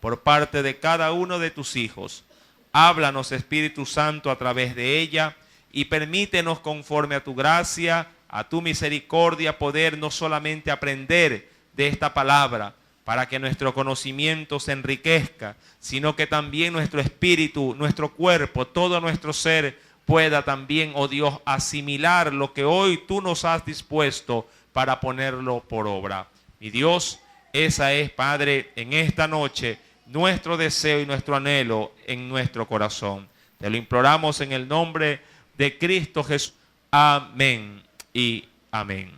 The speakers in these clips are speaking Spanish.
por parte de cada uno de tus hijos. Háblanos, Espíritu Santo, a través de ella y permítenos, conforme a tu gracia, a tu misericordia, poder no solamente aprender de esta palabra para que nuestro conocimiento se enriquezca, sino que también nuestro espíritu, nuestro cuerpo, todo nuestro ser pueda también, oh Dios, asimilar lo que hoy tú nos has dispuesto para ponerlo por obra. Mi Dios, esa es, Padre, en esta noche nuestro deseo y nuestro anhelo en nuestro corazón. Te lo imploramos en el nombre de Cristo Jesús. Amén y amén.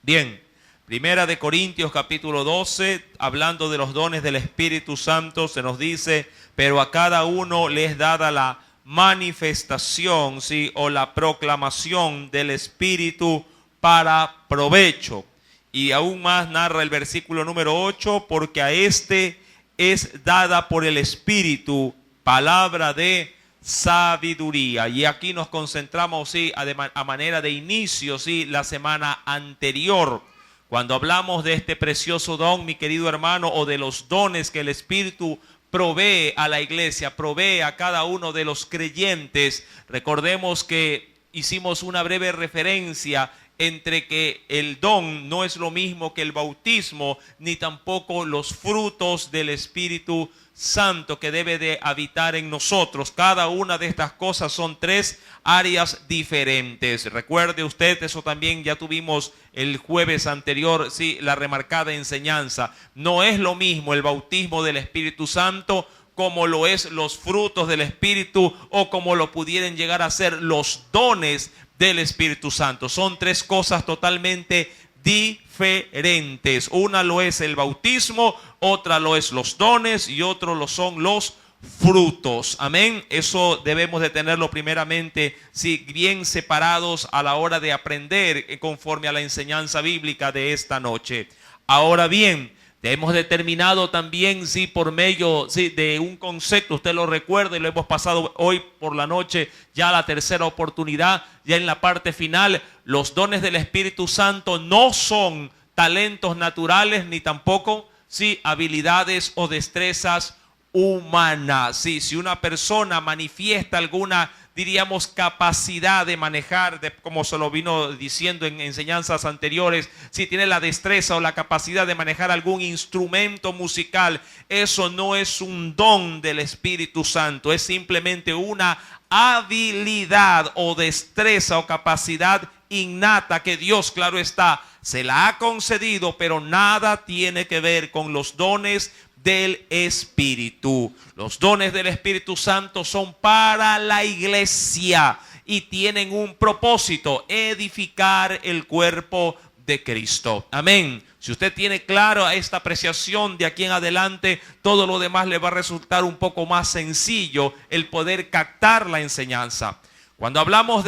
Bien, Primera de Corintios capítulo 12, hablando de los dones del Espíritu Santo, se nos dice: pero a cada uno le es dada la manifestación, ¿sí?, o la proclamación del Espíritu para provecho. Y aún más narra el versículo número 8, porque a este es dada por el Espíritu palabra de sabiduría. Y aquí nos concentramos, ¿sí?, a manera de inicio, ¿sí?, la semana anterior, cuando hablamos de este precioso don, mi querido hermano, o de los dones que el Espíritu provee a la iglesia, provee a cada uno de los creyentes. Recordemos que hicimos una breve referencia entre que el don no es lo mismo que el bautismo, ni tampoco los frutos del Espíritu Santo que debe de habitar en nosotros. Cada una de estas cosas son tres áreas diferentes. Recuerde usted, eso también ya tuvimos el jueves anterior, sí, la remarcada enseñanza. No es lo mismo el bautismo del Espíritu Santo como lo es los frutos del Espíritu, o como lo pudieran llegar a ser los dones del Espíritu Santo. Son tres cosas totalmente diferentes. Una lo es el bautismo, otra lo es los dones y otro lo son los frutos. Amén. Eso debemos de tenerlo primeramente, sí, bien separados a la hora de aprender conforme a la enseñanza bíblica de esta noche. Ahora bien, hemos determinado también, sí, por medio, sí, de un concepto, usted lo recuerda y lo hemos pasado hoy por la noche, ya la tercera oportunidad, ya en la parte final. Los dones del Espíritu Santo no son talentos naturales, ni tampoco, sí, habilidades o destrezas humanas. Sí, si una persona manifiesta alguna, diríamos, capacidad de manejar, como se lo vino diciendo en enseñanzas anteriores, si tiene la destreza o la capacidad de manejar algún instrumento musical, eso no es un don del Espíritu Santo, es simplemente una habilidad o destreza o capacidad innata que Dios, claro está, se la ha concedido, pero nada tiene que ver con los dones del Espíritu. Los dones del Espíritu Santo son para la iglesia y tienen un propósito: edificar el cuerpo de Cristo. Amén. Si usted tiene claro esta apreciación, de aquí en adelante todo lo demás le va a resultar un poco más sencillo el poder captar la enseñanza. Cuando hablábamos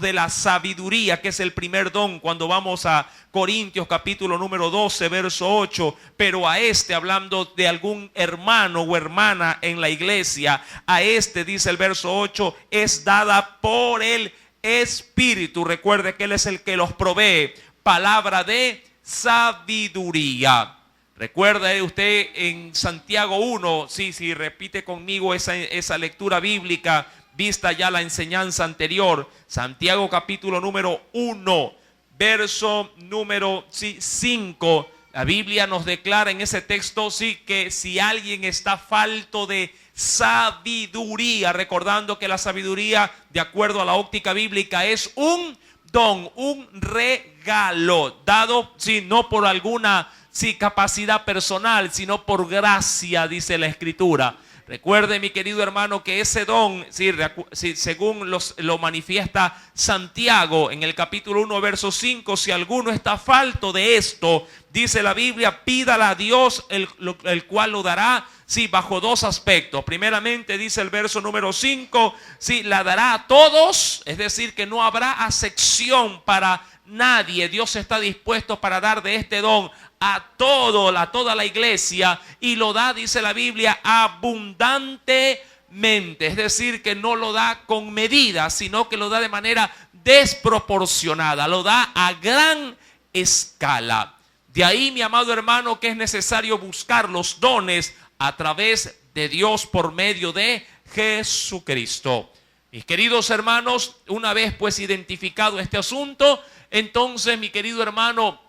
de la sabiduría, que es el primer don, cuando vamos a Corintios capítulo número 12, verso 8, pero a este, hablando de algún hermano o hermana en la iglesia, a este, dice el verso 8, es dada por el Espíritu. Recuerde que Él es el que los provee, palabra de sabiduría. Recuerda usted en Santiago 1, sí, repite conmigo esa lectura bíblica, vista ya la enseñanza anterior. Santiago capítulo número 1, verso número 5. La Biblia nos declara en ese texto, sí, que si alguien está falto de sabiduría, recordando que la sabiduría, de acuerdo a la óptica bíblica, es un don, un regalo dado, sí, no por alguna, sí, capacidad personal, sino por gracia, dice la Escritura. Recuerde, mi querido hermano, que ese don, según lo manifiesta Santiago en el capítulo 1, verso 5, si alguno está falto de esto, dice la Biblia, pídala a Dios, el cual lo dará, sí, bajo dos aspectos. Primeramente, dice el verso número 5, sí, la dará a todos, es decir, que no habrá acepción para nadie. Dios está dispuesto para dar de este don a toda la iglesia, y lo da, dice la Biblia, abundantemente. Es decir, que no lo da con medida, sino que lo da de manera desproporcionada, lo da a gran escala. De ahí, mi amado hermano, que es necesario buscar los dones a través de Dios por medio de Jesucristo. Mis queridos hermanos, una vez pues identificado este asunto, entonces mi querido hermano,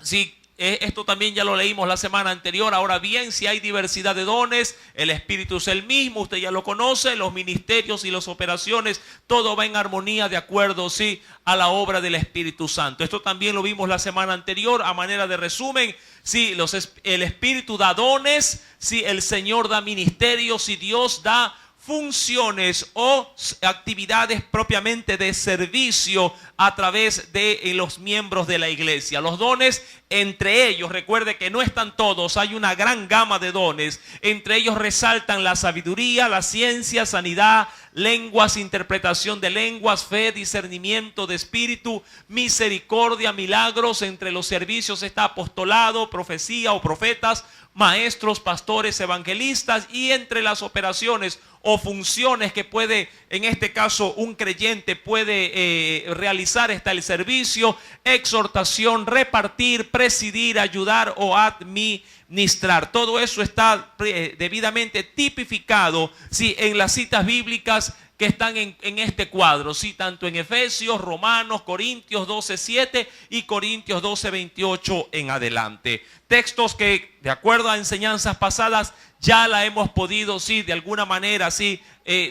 si esto también ya lo leímos la semana anterior. Ahora bien, si hay diversidad de dones, el Espíritu es el mismo, usted ya lo conoce, los ministerios y las operaciones, todo va en armonía de acuerdo, sí, a la obra del Espíritu Santo. Esto también lo vimos la semana anterior a manera de resumen. Sí, el Espíritu da dones, sí, el Señor da ministerios y Dios da funciones o actividades propiamente de servicio a través de los miembros de la iglesia. Los dones, entre ellos, recuerde que no están todos, hay una gran gama de dones. Entre ellos resaltan la sabiduría, la ciencia, sanidad, lenguas, interpretación de lenguas, fe, discernimiento de espíritu, misericordia, milagros. Entre los servicios está apostolado, profecía o profetas, maestros, pastores, evangelistas. Y entre las operaciones o funciones que puede, en este caso, un creyente puede realizar, está el servicio, exhortación, repartir, presidir, ayudar o administrar. Todo eso está debidamente tipificado, sí, en las citas bíblicas que están en este cuadro, sí, tanto en Efesios, Romanos, Corintios 12:7 y Corintios 12:28 en adelante. Textos que, de acuerdo a enseñanzas pasadas, ya la hemos podido, sí, de alguna manera, sí,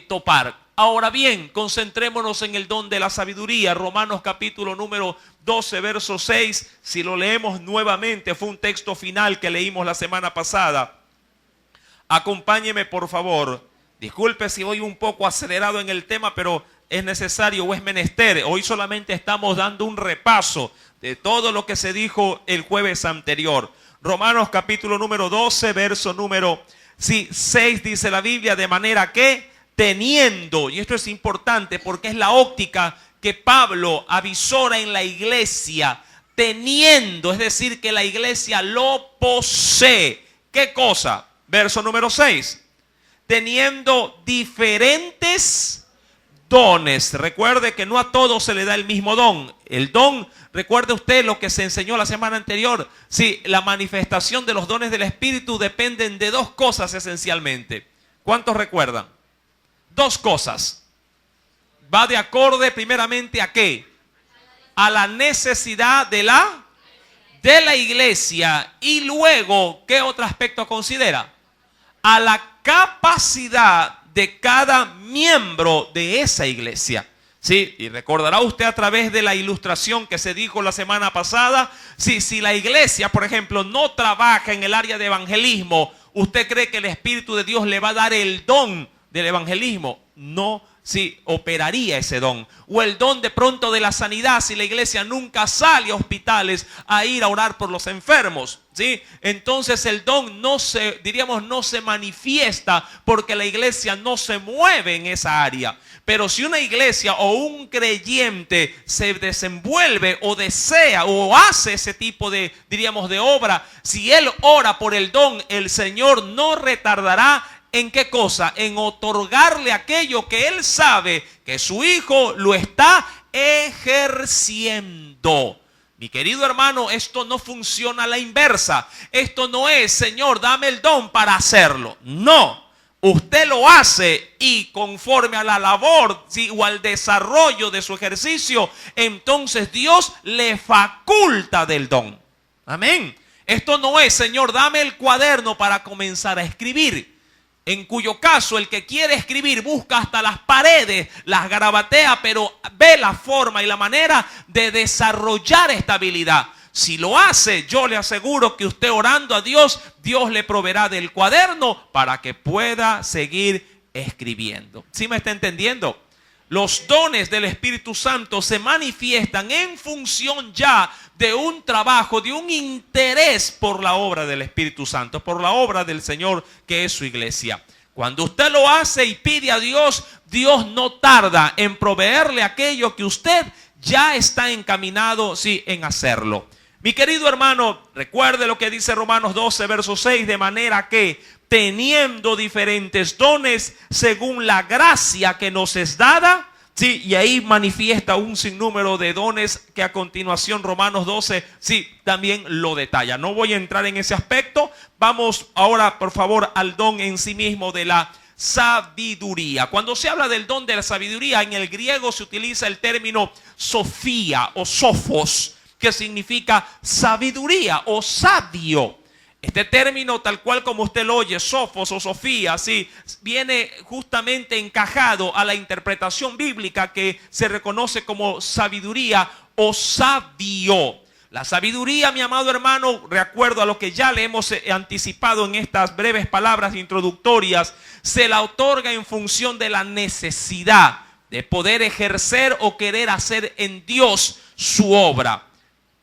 topar. Ahora bien, concentrémonos en el don de la sabiduría. Romanos capítulo número 12, verso 6. Si lo leemos nuevamente, fue un texto final que leímos la semana pasada. Acompáñeme, por favor. Disculpe si voy un poco acelerado en el tema, pero es necesario o es menester. Hoy solamente estamos dando un repaso de todo lo que se dijo el jueves anterior. Romanos capítulo número 12, verso número 6, dice la Biblia, de manera que teniendo, y esto es importante porque es la óptica que Pablo avisora en la iglesia, teniendo, es decir, que la iglesia lo posee. ¿Qué cosa? Verso número 6. Teniendo diferentes dones. Recuerde que no a todos se le da el mismo don. El don, recuerde usted lo que se enseñó la semana anterior. Sí, la manifestación de los dones del Espíritu dependen de dos cosas esencialmente. ¿Cuántos recuerdan? Dos cosas. Va de acorde primeramente a ¿qué? A la necesidad de la iglesia. Y luego, ¿qué otro aspecto considera? A la capacidad de cada miembro de esa iglesia. Sí, y recordará usted a través de la ilustración que se dijo la semana pasada, sí, si la iglesia, por ejemplo, no trabaja en el área de evangelismo, ¿usted cree que el Espíritu de Dios le va a dar el don del evangelismo? No, sí, operaría ese don. O el don de pronto de la sanidad, si la iglesia nunca sale a hospitales a ir a orar por los enfermos, ¿sí? Entonces el don no se manifiesta porque la iglesia no se mueve en esa área. Pero si una iglesia o un creyente se desenvuelve o desea o hace ese tipo de, de obra, si él ora por el don, el Señor no retardará. ¿En qué cosa? En otorgarle aquello que él sabe que su hijo lo está ejerciendo. Mi querido hermano, esto no funciona a la inversa. Esto no es, Señor, dame el don para hacerlo. No, usted lo hace y conforme a la labor, ¿sí?, o al desarrollo de su ejercicio, entonces Dios le faculta del don. Amén. Esto no es, Señor, dame el cuaderno para comenzar a escribir. En cuyo caso el que quiere escribir busca hasta las paredes, las garabatea, pero ve la forma y la manera de desarrollar esta habilidad. Si lo hace, yo le aseguro que usted orando a Dios, Dios le proveerá del cuaderno para que pueda seguir escribiendo. ¿Sí me está entendiendo? Los dones del Espíritu Santo se manifiestan en función ya de un trabajo, de un interés por la obra del Espíritu Santo, por la obra del Señor que es su iglesia. Cuando usted lo hace y pide a Dios, Dios no tarda en proveerle aquello que usted ya está encaminado, sí, en hacerlo. Mi querido hermano, recuerde lo que dice Romanos 12, verso 6, de manera que teniendo diferentes dones según la gracia que nos es dada, Sí, y ahí manifiesta un sinnúmero de dones que a continuación Romanos 12, sí, también lo detalla. No voy a entrar en ese aspecto. Vamos ahora, por favor, al don en sí mismo de la sabiduría. Cuando se habla del don de la sabiduría, en el griego se utiliza el término sofía o sophos, que significa sabiduría o sabio. Este término, tal cual como usted lo oye, sofos o sofía, sí, viene justamente encajado a la interpretación bíblica que se reconoce como sabiduría o sabio. La sabiduría, mi amado hermano, de acuerdo a lo que ya le hemos anticipado en estas breves palabras introductorias, se la otorga en función de la necesidad de poder ejercer o querer hacer en Dios su obra.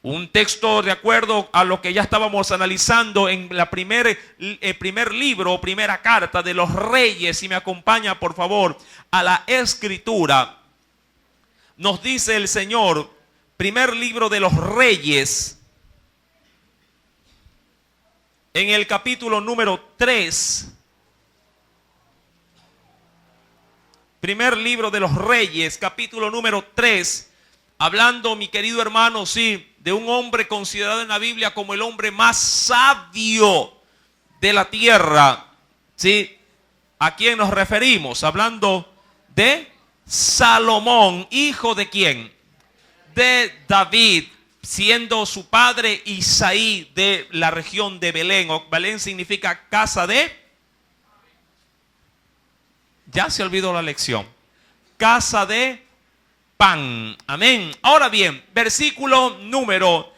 Un texto de acuerdo a lo que ya estábamos analizando en el primer libro o primera carta de los Reyes, si me acompaña por favor a la escritura, nos dice el Señor, primer libro de los Reyes, en el capítulo número 3, primer libro de los Reyes, capítulo número 3, hablando, mi querido hermano, sí, de un hombre considerado en la Biblia como el hombre más sabio de la tierra. ¿Sí? ¿A quién nos referimos? Hablando de Salomón, hijo de quién? De David, siendo su padre Isaí de la región de Belén. Belén significa casa de... Ya se olvidó la lección. Casa de pan. Amén. Ahora bien, versículo número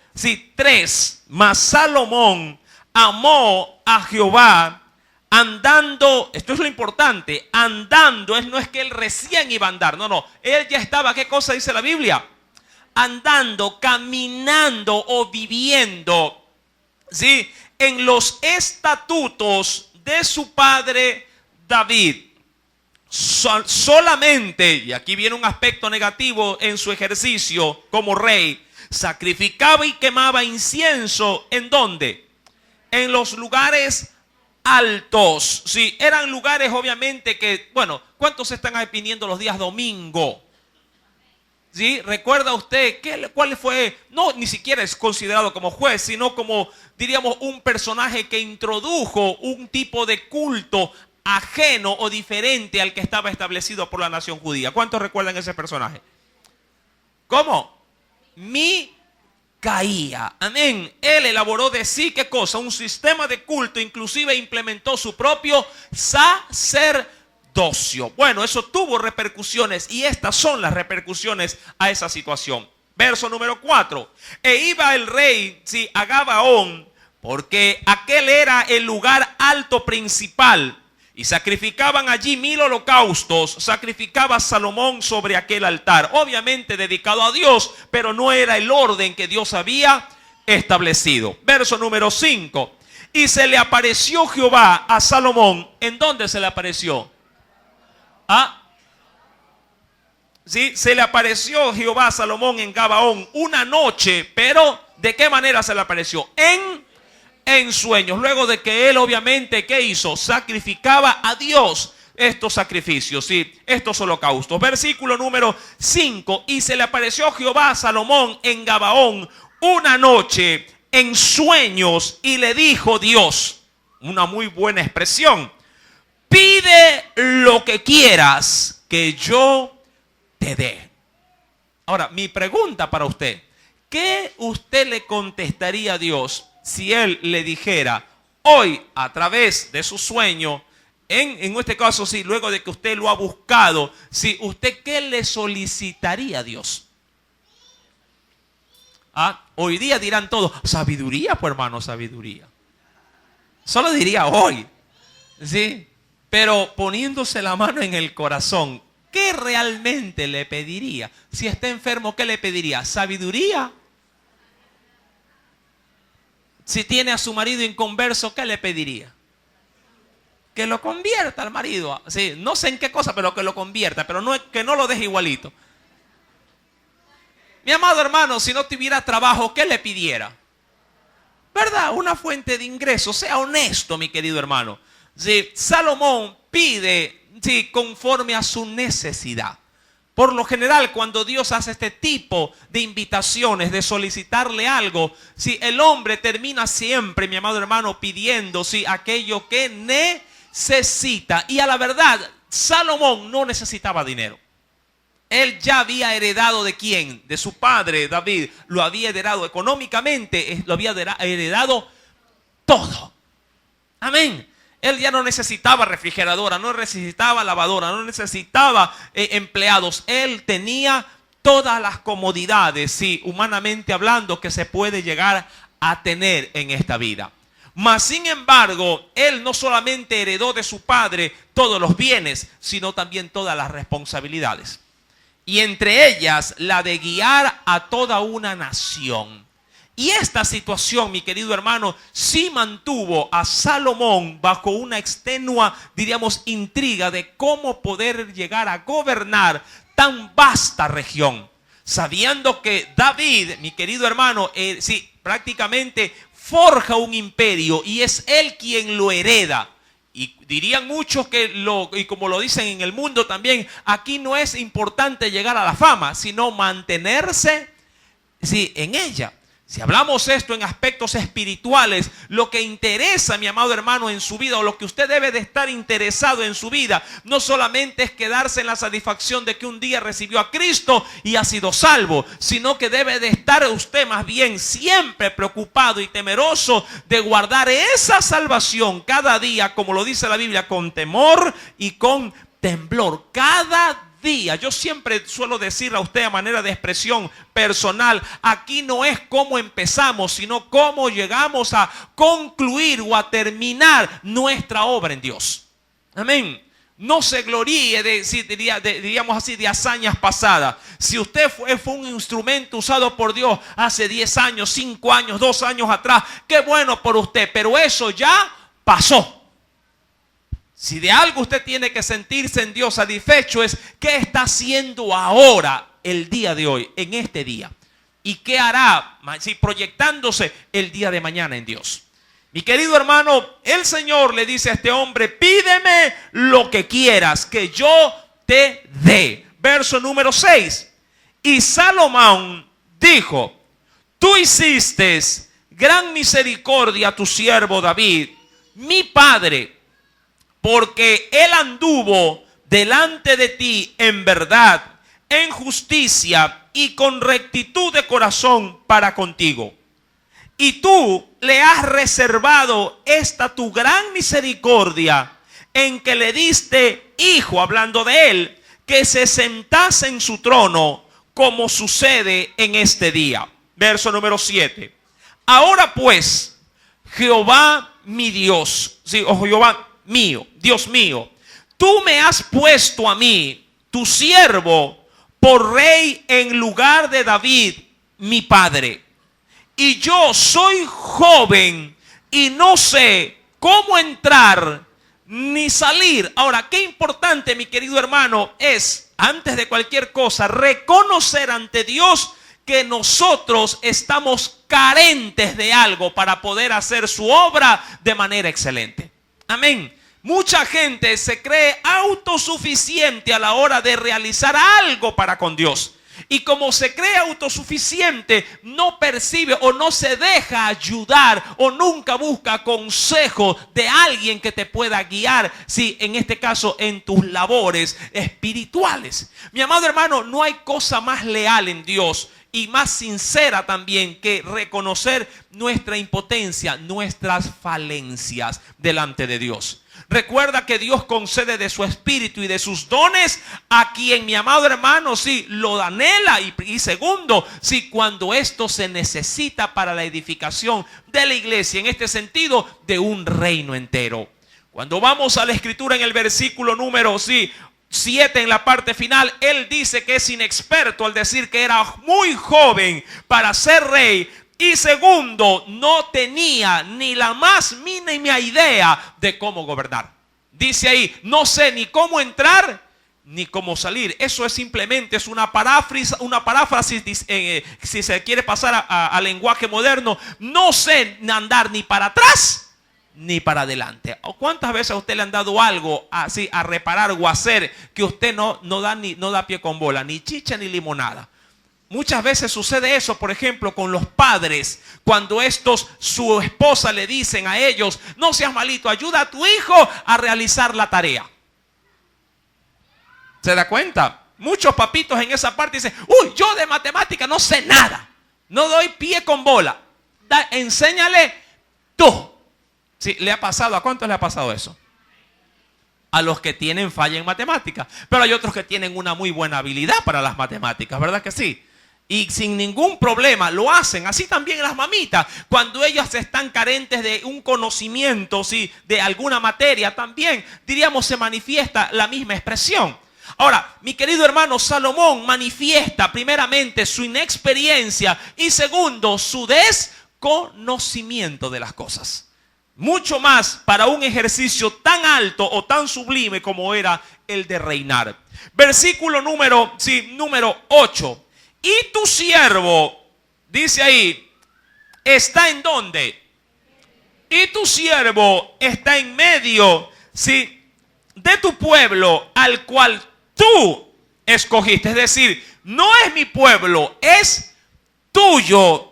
3. Mas Salomón amó a Jehová andando, esto es lo importante, andando, no es que él recién iba a andar, no, él ya estaba, ¿qué cosa dice la Biblia? Andando, caminando o viviendo, ¿sí? En los estatutos de su padre David. Solamente, y aquí viene un aspecto negativo en su ejercicio como rey, sacrificaba y quemaba incienso, ¿en dónde? En los lugares altos. Sí, eran lugares obviamente que, bueno, ¿cuántos se están arrepintiendo los días domingo? ¿Sí? ¿Recuerda usted cuál fue? No, ni siquiera es considerado como juez, sino como, diríamos, un personaje que introdujo un tipo de culto ajeno o diferente al que estaba establecido por la nación judía. ¿Cuántos recuerdan ese personaje? ¿Cómo? Micaía. Amén. Él elaboró de sí, ¿qué cosa? Un sistema de culto, inclusive implementó su propio sacerdocio. Bueno, eso tuvo repercusiones y estas son las repercusiones a esa situación. Verso número 4. E iba el rey, sí, a Gabaón, porque aquel era el lugar alto principal. Y sacrificaban allí 1000 holocaustos, sacrificaba Salomón sobre aquel altar, obviamente dedicado a Dios, pero no era el orden que Dios había establecido. Verso número 5. Y se le apareció Jehová a Salomón. ¿En dónde se le apareció? Sí, se le apareció Jehová a Salomón en Gabaón una noche, pero ¿de qué manera se le apareció? En sueños, luego de que él obviamente, ¿qué hizo? Sacrificaba a Dios estos sacrificios, ¿sí? Estos holocaustos. Versículo número 5. Y se le apareció Jehová a Salomón en Gabaón una noche en sueños y le dijo Dios, una muy buena expresión, pide lo que quieras que yo te dé. Ahora, mi pregunta para usted, ¿qué usted le contestaría a Dios si él le dijera hoy a través de su sueño, en este caso sí, luego de que usted lo ha buscado, si usted qué le solicitaría a Dios? Hoy día dirán todos, sabiduría, pues hermano, sabiduría. Solo diría hoy, ¿sí? Pero poniéndose la mano en el corazón, ¿qué realmente le pediría? Si está enfermo, ¿qué le pediría? ¿Sabiduría? Si tiene a su marido inconverso, ¿qué le pediría? Que lo convierta al marido. Sí, no sé en qué cosa, pero que lo convierta. Pero no, que no lo deje igualito. Mi amado hermano, si no tuviera trabajo, ¿qué le pidiera? ¿Verdad? Una fuente de ingresos. Sea honesto, mi querido hermano. Sí, Salomón pide, sí, conforme a su necesidad. Por lo general, cuando Dios hace este tipo de invitaciones, de solicitarle algo, si el hombre termina siempre, mi amado hermano, pidiendo aquello que necesita. Y a la verdad, Salomón no necesitaba dinero. Él ya había heredado ¿de quién? De su padre David. Lo había heredado económicamente, lo había heredado todo. Amén. Él ya no necesitaba refrigeradora, no necesitaba lavadora, no necesitaba empleados. Él tenía todas las comodidades, humanamente hablando, que se puede llegar a tener en esta vida. Mas, sin embargo, él no solamente heredó de su padre todos los bienes, sino también todas las responsabilidades. Y entre ellas, la de guiar a toda una nación. Y esta situación, mi querido hermano, sí mantuvo a Salomón bajo una extenua, diríamos, intriga de cómo poder llegar a gobernar tan vasta región. Sabiendo que David, mi querido hermano, prácticamente forja un imperio y es él quien lo hereda. Y dirían muchos y como lo dicen en el mundo también, aquí no es importante llegar a la fama, sino mantenerse en ella. Si hablamos esto en aspectos espirituales, lo que interesa, mi amado hermano, en su vida, o lo que usted debe de estar interesado en su vida, no solamente es quedarse en la satisfacción de que un día recibió a Cristo y ha sido salvo, sino que debe de estar usted más bien siempre preocupado y temeroso de guardar esa salvación cada día, como lo dice la Biblia, con temor y con temblor. Cada día. Yo siempre suelo decirle a usted a manera de expresión personal, aquí no es cómo empezamos, sino cómo llegamos a concluir o a terminar nuestra obra en Dios. Amén. No se gloríe diríamos así, de hazañas pasadas. Si usted fue un instrumento usado por Dios hace 10 años, 5 años, 2 años atrás, qué bueno por usted, pero eso ya pasó. Si de algo usted tiene que sentirse en Dios satisfecho, es qué está haciendo ahora, el día de hoy, en este día. Y qué hará, proyectándose el día de mañana en Dios. Mi querido hermano, el Señor le dice a este hombre, pídeme lo que quieras, que yo te dé. Verso número 6. Y Salomón dijo, tú hiciste gran misericordia a tu siervo David, mi padre, porque él anduvo delante de ti en verdad, en justicia y con rectitud de corazón para contigo. Y tú le has reservado esta tu gran misericordia en que le diste hijo, hablando de él, que se sentase en su trono, como sucede en este día. Verso número 7. Ahora pues, Jehová mi Dios, Jehová mío, Dios mío, tú me has puesto a mí, tu siervo, por rey en lugar de David, mi padre. Y yo soy joven y no sé cómo entrar ni salir. Ahora, qué importante, mi querido hermano, es, antes de cualquier cosa, reconocer ante Dios que nosotros estamos carentes de algo para poder hacer su obra de manera excelente. Amén. Mucha gente se cree autosuficiente a la hora de realizar algo para con Dios. Y como se cree autosuficiente, no percibe o no se deja ayudar o nunca busca consejo de alguien que te pueda guiar, en este caso en tus labores espirituales. Mi amado hermano, no hay cosa más leal en Dios y más sincera también que reconocer nuestra impotencia, nuestras falencias delante de Dios. Recuerda que Dios concede de su espíritu y de sus dones a quien, mi amado hermano, lo anhela. Y segundo, cuando esto se necesita para la edificación de la iglesia, en este sentido, de un reino entero. Cuando vamos a la escritura en el versículo número 7, en la parte final, él dice que es inexperto al decir que era muy joven para ser rey. Y segundo, no tenía ni la más mínima idea de cómo gobernar. Dice ahí, no sé ni cómo entrar ni cómo salir. Eso es simplemente una paráfrasis, si se quiere pasar a lenguaje moderno. No sé andar ni para atrás ni para adelante. ¿O cuántas veces a usted le han dado algo así a reparar o a hacer que usted no da pie con bola, ni chicha ni limonada? Muchas veces sucede eso, por ejemplo, con los padres, cuando su esposa le dicen a ellos: no seas malito, ayuda a tu hijo a realizar la tarea. ¿Se da cuenta? Muchos papitos en esa parte dicen: uy, yo de matemática no sé nada, no doy pie con bola. Enséñale tú. Sí, ¿le ha pasado? ¿A cuántos le ha pasado eso? A los que tienen falla en matemáticas. Pero hay otros que tienen una muy buena habilidad para las matemáticas, ¿verdad que sí? Y sin ningún problema lo hacen. Así también las mamitas, cuando ellas están carentes de un conocimiento, ¿sí?, de alguna materia, también diríamos se manifiesta la misma expresión. Ahora, mi querido hermano, Salomón manifiesta primeramente su inexperiencia y segundo, su desconocimiento de las cosas. Mucho más para un ejercicio tan alto o tan sublime como era el de reinar. Versículo número 8. Y tu siervo, dice ahí, ¿está en dónde? Y tu siervo está en medio, ¿sí?, de tu pueblo al cual tú escogiste. Es decir, no es mi pueblo, es tuyo.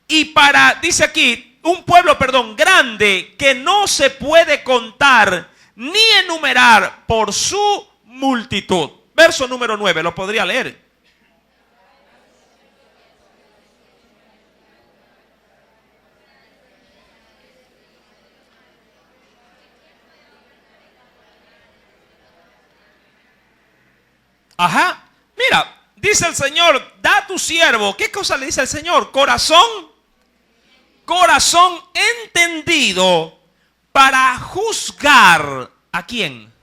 Y dice aquí, un pueblo, grande, que no se puede contar ni enumerar por su multitud. Verso número 9, lo podría leer. Ajá, mira, dice el Señor: da a tu siervo. ¿Qué cosa le dice el Señor? Corazón entendido para juzgar. ¿A quién?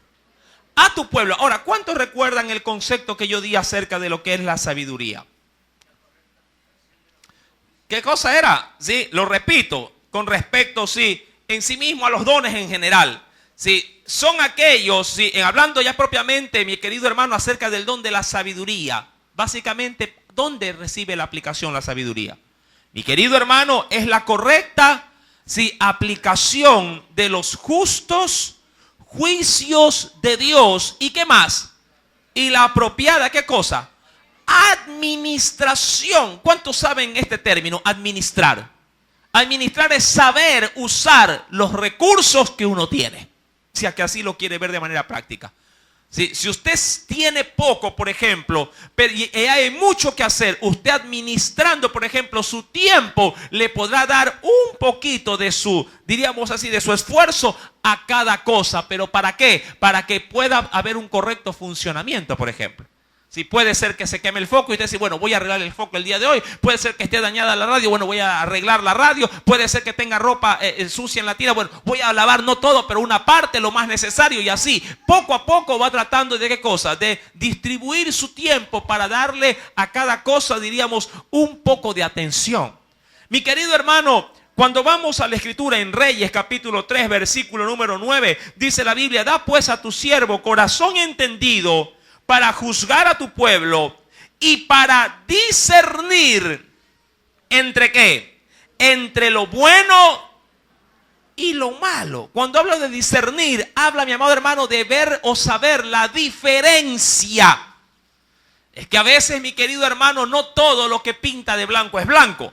A tu pueblo. Ahora, ¿cuántos recuerdan el concepto que yo di acerca de lo que es la sabiduría? ¿Qué cosa era? Sí, lo repito, con respecto, sí, en sí mismo a los dones en general. Sí, son aquellos, sí, hablando ya propiamente, mi querido hermano, acerca del don de la sabiduría. Básicamente, ¿dónde recibe la aplicación la sabiduría? Mi querido hermano, es la correcta, sí, aplicación de los justos juicios de Dios. ¿Y qué más? Y la apropiada, ¿qué cosa? Administración. ¿Cuántos saben este término? Administrar. Administrar es saber usar los recursos que uno tiene. Si es que así lo quiere ver de manera práctica. Si usted tiene poco, por ejemplo, pero hay mucho que hacer, usted administrando, por ejemplo, su tiempo, le podrá dar un poquito de su, diríamos así, de su esfuerzo a cada cosa. ¿Pero para qué? Para que pueda haber un correcto funcionamiento, por ejemplo. Si puede ser que se queme el foco y usted dice: bueno, voy a arreglar el foco el día de hoy. Puede ser que esté dañada la radio, bueno, voy a arreglar la radio. Puede ser que tenga ropa sucia en la tira, bueno, voy a lavar no todo, pero una parte, lo más necesario. Y así, poco a poco va tratando de ¿qué cosa? De distribuir su tiempo para darle a cada cosa, diríamos, un poco de atención. Mi querido hermano, cuando vamos a la escritura en Reyes capítulo 3, versículo número 9, dice la Biblia: da pues a tu siervo corazón entendido para juzgar a tu pueblo y para discernir entre ¿qué? Entre lo bueno y lo malo. Cuando hablo de discernir, habla, mi amado hermano, de ver o saber la diferencia. Es que a veces, mi querido hermano, no todo lo que pinta de blanco es blanco.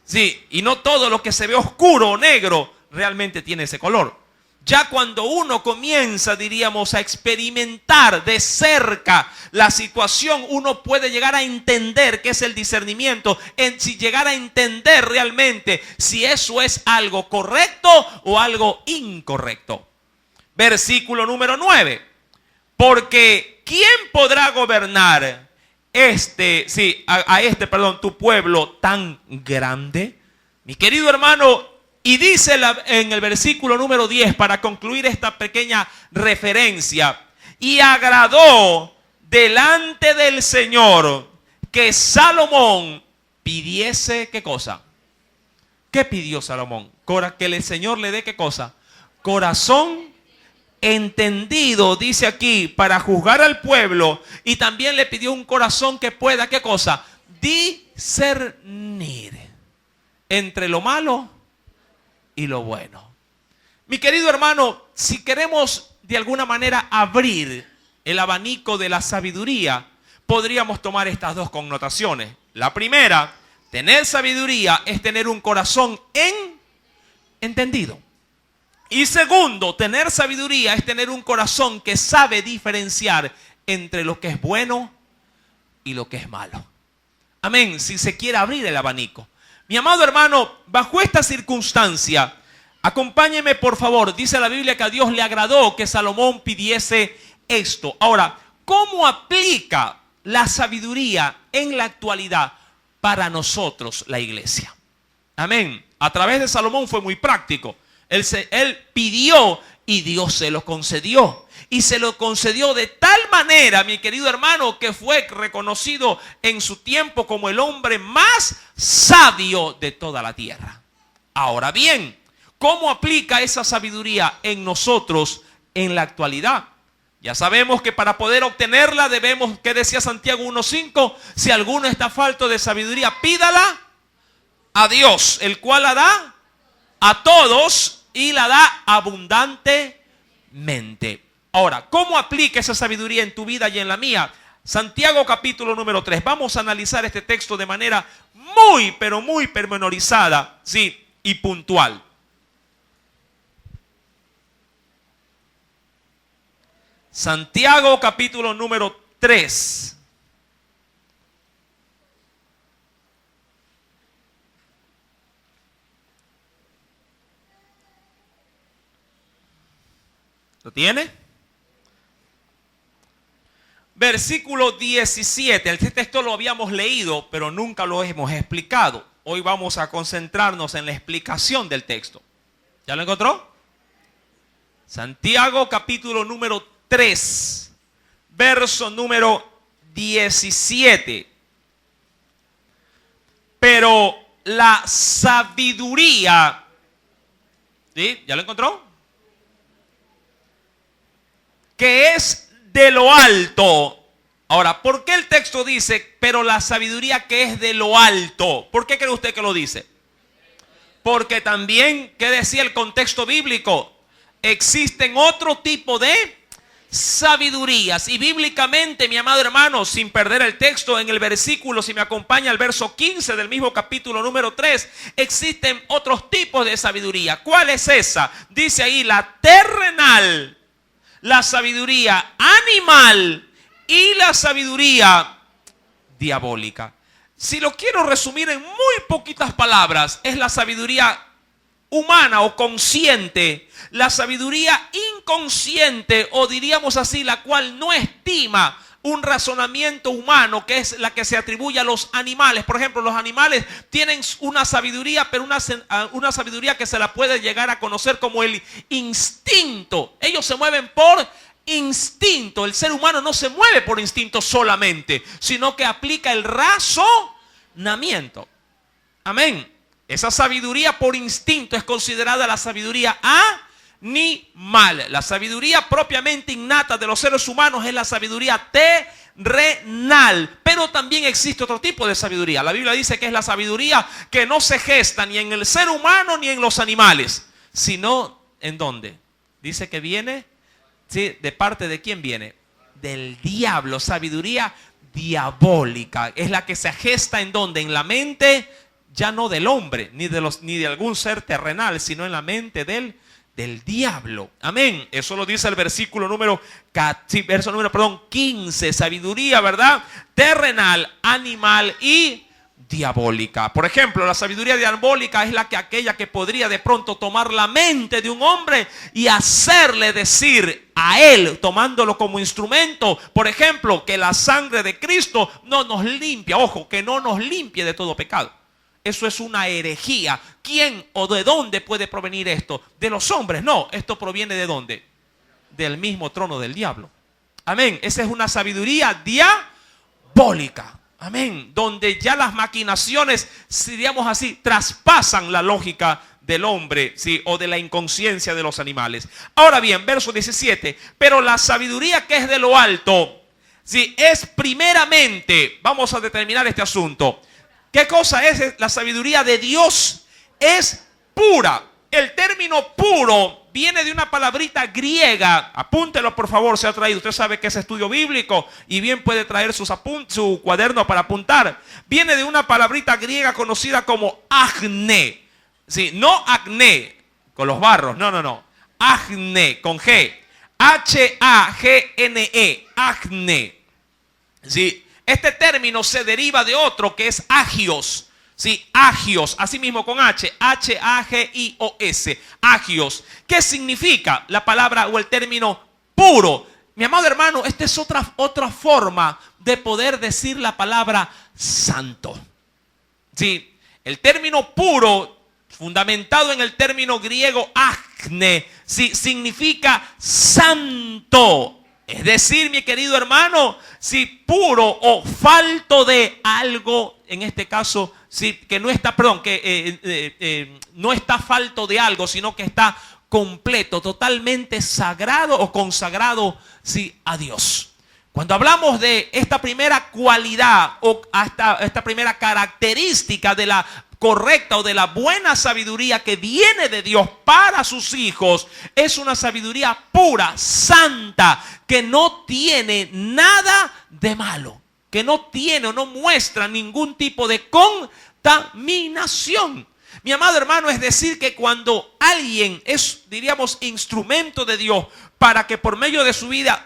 Sí, y no todo lo que se ve oscuro o negro realmente tiene ese color. Ya cuando uno comienza, diríamos, a experimentar de cerca la situación, uno puede llegar a entender qué es el discernimiento, si llegar a entender realmente si eso es algo correcto o algo incorrecto. Versículo número 9. Porque ¿quién podrá gobernar tu pueblo tan grande? Mi querido hermano, y dice en el versículo número 10, para concluir esta pequeña referencia: y agradó delante del Señor que Salomón pidiese, ¿qué cosa? ¿Qué pidió Salomón? Que el Señor le dé, ¿qué cosa? Corazón entendido, dice aquí, para juzgar al pueblo. Y también le pidió un corazón que pueda, ¿qué cosa? Discernir entre lo malo y lo bueno. Mi querido hermano, si queremos de alguna manera abrir el abanico de la sabiduría, podríamos tomar estas dos connotaciones. La primera, tener sabiduría es tener un corazón entendido. Y segundo, tener sabiduría es tener un corazón que sabe diferenciar entre lo que es bueno y lo que es malo. Amén, si se quiere abrir el abanico. Mi amado hermano, bajo esta circunstancia, acompáñeme por favor. Dice la Biblia que a Dios le agradó que Salomón pidiese esto. Ahora, ¿cómo aplica la sabiduría en la actualidad para nosotros, la iglesia? Amén. A través de Salomón fue muy práctico. Él pidió y Dios se lo concedió. Y se lo concedió de tal manera, mi querido hermano, que fue reconocido en su tiempo como el hombre más sabio de toda la tierra. Ahora bien, ¿cómo aplica esa sabiduría en nosotros en la actualidad? Ya sabemos que para poder obtenerla debemos, ¿qué decía Santiago 1:5? Si alguno está falto de sabiduría, pídala a Dios, el cual la da a todos y la da abundantemente. Ahora, ¿cómo aplica esa sabiduría en tu vida y en la mía? Santiago capítulo número 3. Vamos a analizar este texto de manera muy, pero muy pormenorizada, sí, y puntual. Santiago capítulo número 3. ¿Lo tiene? Versículo 17. Este texto lo habíamos leído, pero nunca lo hemos explicado. Hoy vamos a concentrarnos en la explicación del texto. ¿Ya lo encontró? Santiago capítulo número 3, verso número 17. Pero la sabiduría, ¿sí? ¿Ya lo encontró? Que es de lo alto. Ahora, ¿por qué el texto dice, pero la sabiduría que es de lo alto? ¿Por qué cree usted que lo dice? Porque también, ¿qué decía el contexto bíblico? Existen otro tipo de sabidurías. Y bíblicamente, mi amado hermano, sin perder el texto, en el versículo, si me acompaña al verso 15 del mismo capítulo número 3, existen otros tipos de sabiduría. ¿Cuál es esa? Dice ahí la terrenal, la sabiduría animal y la sabiduría diabólica. Si lo quiero resumir en muy poquitas palabras, es la sabiduría humana o consciente, la sabiduría inconsciente, o diríamos así, la cual no estima un razonamiento humano, que es la que se atribuye a los animales. Por ejemplo, los animales tienen una sabiduría, pero una sabiduría que se la puede llegar a conocer como el instinto. Ellos se mueven por instinto. El ser humano no se mueve por instinto solamente, sino que aplica el razonamiento. Amén. Esa sabiduría por instinto es considerada la sabiduría animal. La sabiduría propiamente innata de los seres humanos es la sabiduría terrenal. Pero también existe otro tipo de sabiduría. La Biblia dice que es la sabiduría que no se gesta ni en el ser humano ni en los animales, sino ¿en dónde? Dice que viene, ¿sí? ¿De parte de quién viene? Del diablo. Sabiduría diabólica. Es la que se gesta ¿en dónde? En la mente, ya no del hombre, ni de algún ser terrenal, sino en la mente del diablo. Amén. Eso lo dice el versículo número 15. Sabiduría, ¿verdad? Terrenal, animal y diabólica. Por ejemplo, la sabiduría diabólica es aquella que podría de pronto tomar la mente de un hombre y hacerle decir a él, tomándolo como instrumento, por ejemplo, que la sangre de Cristo no nos limpia. Ojo, que no nos limpie de todo pecado. Eso es una herejía. ¿Quién o de dónde puede provenir esto? ¿De los hombres? No, esto proviene ¿de dónde? Del mismo trono del diablo. Amén. Esa es una sabiduría diabólica. Amén. Donde ya las maquinaciones, si diríamos así, traspasan la lógica del hombre, ¿sí? O de la inconsciencia de los animales. Ahora bien, verso 17. Pero la sabiduría que es de lo alto, ¿sí? Es primeramente, vamos a determinar este asunto. ¿Qué cosa es la sabiduría de Dios? Es pura, el término puro viene de una palabrita griega. Apúntelo, por favor, se ha traído. Usted sabe que es estudio bíblico y bien puede traer su cuaderno para apuntar. Viene de una palabrita griega conocida como acne. Sí, no acné con los barros, no. Acne, con G. H-A-G-N-E, acne. Sí, este término se deriva de otro que es agios. Sí, agios, así mismo con H, H-A-G-I-O-S, agios. ¿Qué significa la palabra o el término puro? Mi amado hermano, esta es otra forma de poder decir la palabra santo. Sí, el término puro, fundamentado en el término griego acne, sí, significa santo. Es decir, mi querido hermano, si puro o falto de algo, en este caso, sí, que no está, perdón, no está falto de algo, sino que está completo, totalmente sagrado o consagrado, sí, a Dios. Cuando hablamos de esta primera cualidad o hasta esta primera característica de la correcta o de la buena sabiduría que viene de Dios para sus hijos, es una sabiduría pura, santa, que no tiene nada de malo, que no tiene o no muestra ningún tipo de contaminación. Mi amado hermano, es decir que cuando alguien es, diríamos, instrumento de Dios para que por medio de su vida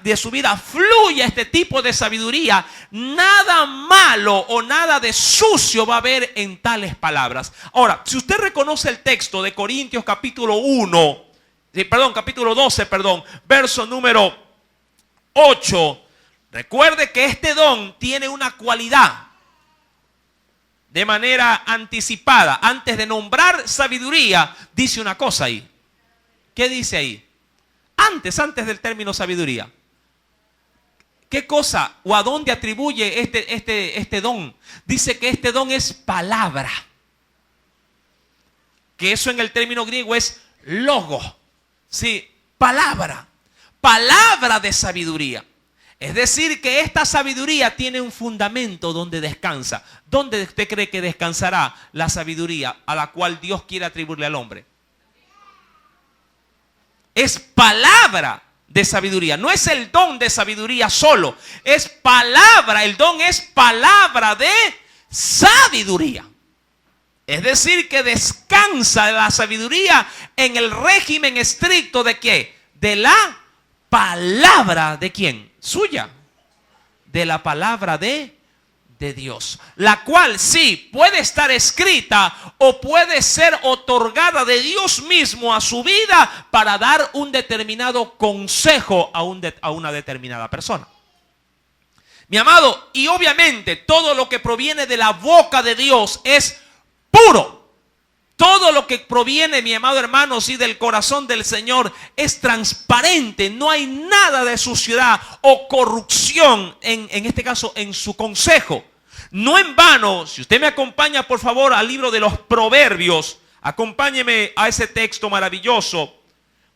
fluya este tipo de sabiduría, nada malo o nada de sucio va a haber en tales palabras. Ahora, si usted reconoce el texto de Corintios capítulo 12, verso número 8, recuerde que este don tiene una cualidad. De manera anticipada, antes de nombrar sabiduría, dice una cosa ahí. ¿Qué dice ahí? Antes del término sabiduría. ¿Qué cosa o a dónde atribuye este don? Dice que este don es palabra. Que eso en el término griego es logo. Sí, palabra. Palabra de sabiduría. Es decir, que esta sabiduría tiene un fundamento donde descansa. ¿Dónde usted cree que descansará la sabiduría a la cual Dios quiere atribuirle al hombre? Es palabra de sabiduría. No es el don de sabiduría solo. Es palabra. El don es palabra de sabiduría. Es decir, que descansa la sabiduría en el régimen estricto de ¿qué? De la palabra de ¿quién? Suya, de la palabra de Dios, la cual sí puede estar escrita o puede ser otorgada de Dios mismo a su vida para dar un determinado consejo a una determinada persona. Mi amado, y obviamente todo lo que proviene de la boca de Dios es puro. Todo lo que proviene, mi amado hermano, sí, del corazón del Señor es transparente. No hay nada de suciedad o corrupción, en este caso, en su consejo. No en vano, si usted me acompaña, por favor, al libro de los Proverbios, acompáñeme a ese texto maravilloso.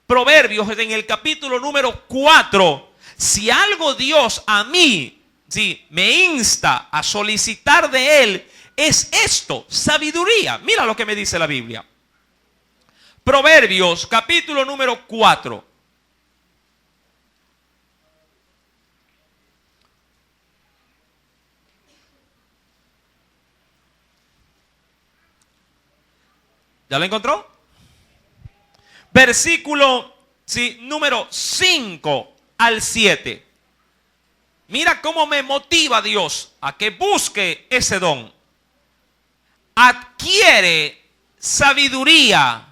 Proverbios, en el capítulo número 4. Si algo Dios a mí, sí, me insta a solicitar de Él, es esto, sabiduría. Mira lo que me dice la Biblia. Proverbios, capítulo número 4. ¿Ya lo encontró? Versículo, sí, número 5 al 7. Mira cómo me motiva Dios a que busque ese don. Adquiere sabiduría.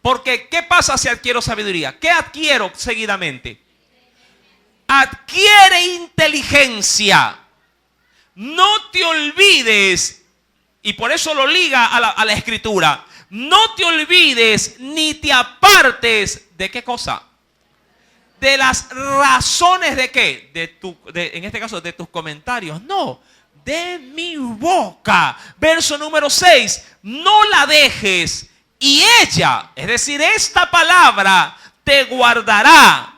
Porque ¿qué pasa si adquiero sabiduría? ¿Qué adquiero seguidamente? Adquiere inteligencia. No te olvides, y por eso lo liga a la escritura. No te olvides ni te apartes de ¿qué cosa? De las razones de ¿qué? En este caso de tus comentarios. No, de mi boca. Verso número 6. No la dejes y ella, es decir, esta palabra te guardará.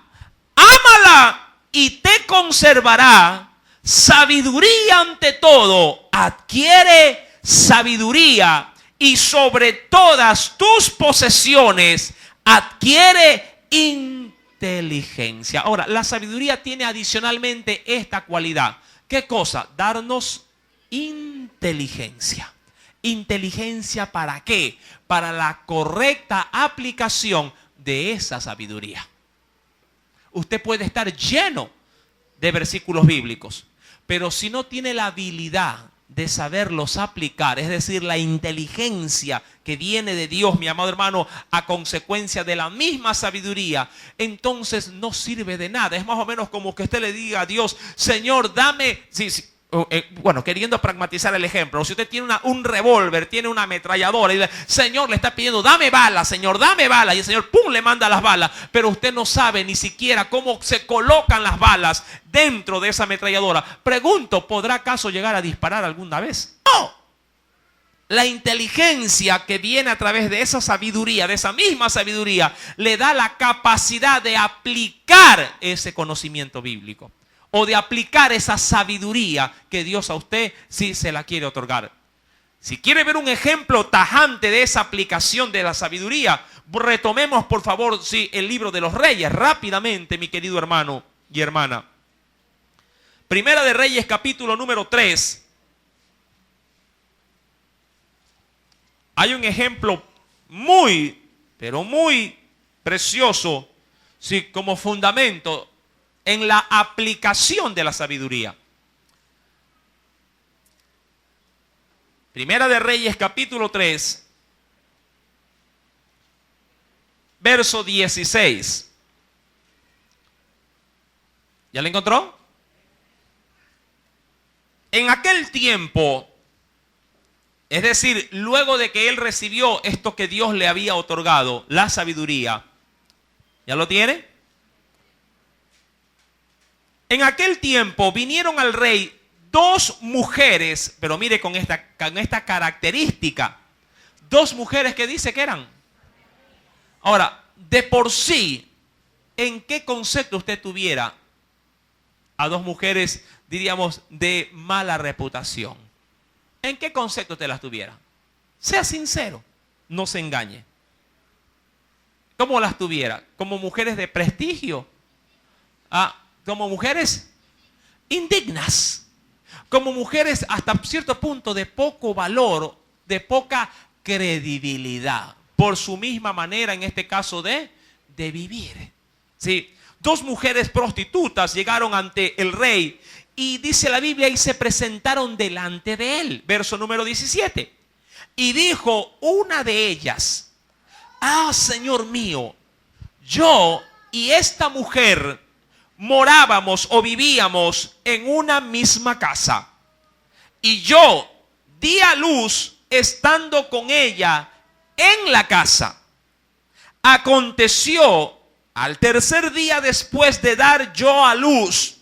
Ámala y te conservará. Sabiduría ante todo. Adquiere sabiduría y sobre todas tus posesiones adquiere inteligencia. Ahora, la sabiduría tiene adicionalmente esta cualidad. ¿Qué cosa? Darnos inteligencia. ¿Inteligencia para qué? Para la correcta aplicación de esa sabiduría. Usted puede estar lleno de versículos bíblicos, pero si no tiene la habilidad de saberlos aplicar, es decir, la inteligencia que viene de Dios, mi amado hermano, a consecuencia de la misma sabiduría, entonces no sirve de nada. Es más o menos como que usted le diga a Dios: Señor, dame... bueno, queriendo pragmatizar el ejemplo, si usted tiene un revólver, tiene una ametralladora y el Señor le está pidiendo: dame balas, Señor, dame balas, y el Señor ¡pum!, le manda las balas, pero usted no sabe ni siquiera cómo se colocan las balas dentro de esa ametralladora. Pregunto, ¿podrá acaso llegar a disparar alguna vez? No. La inteligencia que viene a través de esa sabiduría, de esa misma sabiduría, le da la capacidad de aplicar ese conocimiento bíblico, o de aplicar esa sabiduría que Dios a usted sí se la quiere otorgar. Si quiere ver un ejemplo tajante de esa aplicación de la sabiduría, retomemos por favor el libro de los Reyes rápidamente, mi querido hermano y hermana. Primera de Reyes, capítulo número 3. Hay un ejemplo muy, pero muy precioso, sí, como fundamento en la aplicación de la sabiduría. Primera de Reyes, capítulo 3, verso 16. ¿Ya lo encontró? En aquel tiempo, es decir, luego de que él recibió esto que Dios le había otorgado, la sabiduría, ¿ya lo tiene? En aquel tiempo vinieron al rey dos mujeres, pero mire con esta característica, dos mujeres que dice que eran. Ahora, de por sí, ¿en qué concepto usted tuviera a dos mujeres, diríamos, de mala reputación? ¿En qué concepto usted las tuviera? Sea sincero, no se engañe. ¿Cómo las tuviera? ¿Como mujeres de prestigio? Como mujeres indignas, como mujeres hasta cierto punto de poco valor, de poca credibilidad, por su misma manera, en este caso, de vivir. ¿Sí? Dos mujeres prostitutas llegaron ante el rey y dice la Biblia, y se presentaron delante de él. Verso número 17. Y dijo una de ellas: Señor mío, yo y esta mujer morábamos o vivíamos en una misma casa, y yo di a luz estando con ella en la casa. Aconteció al tercer día después de dar yo a luz,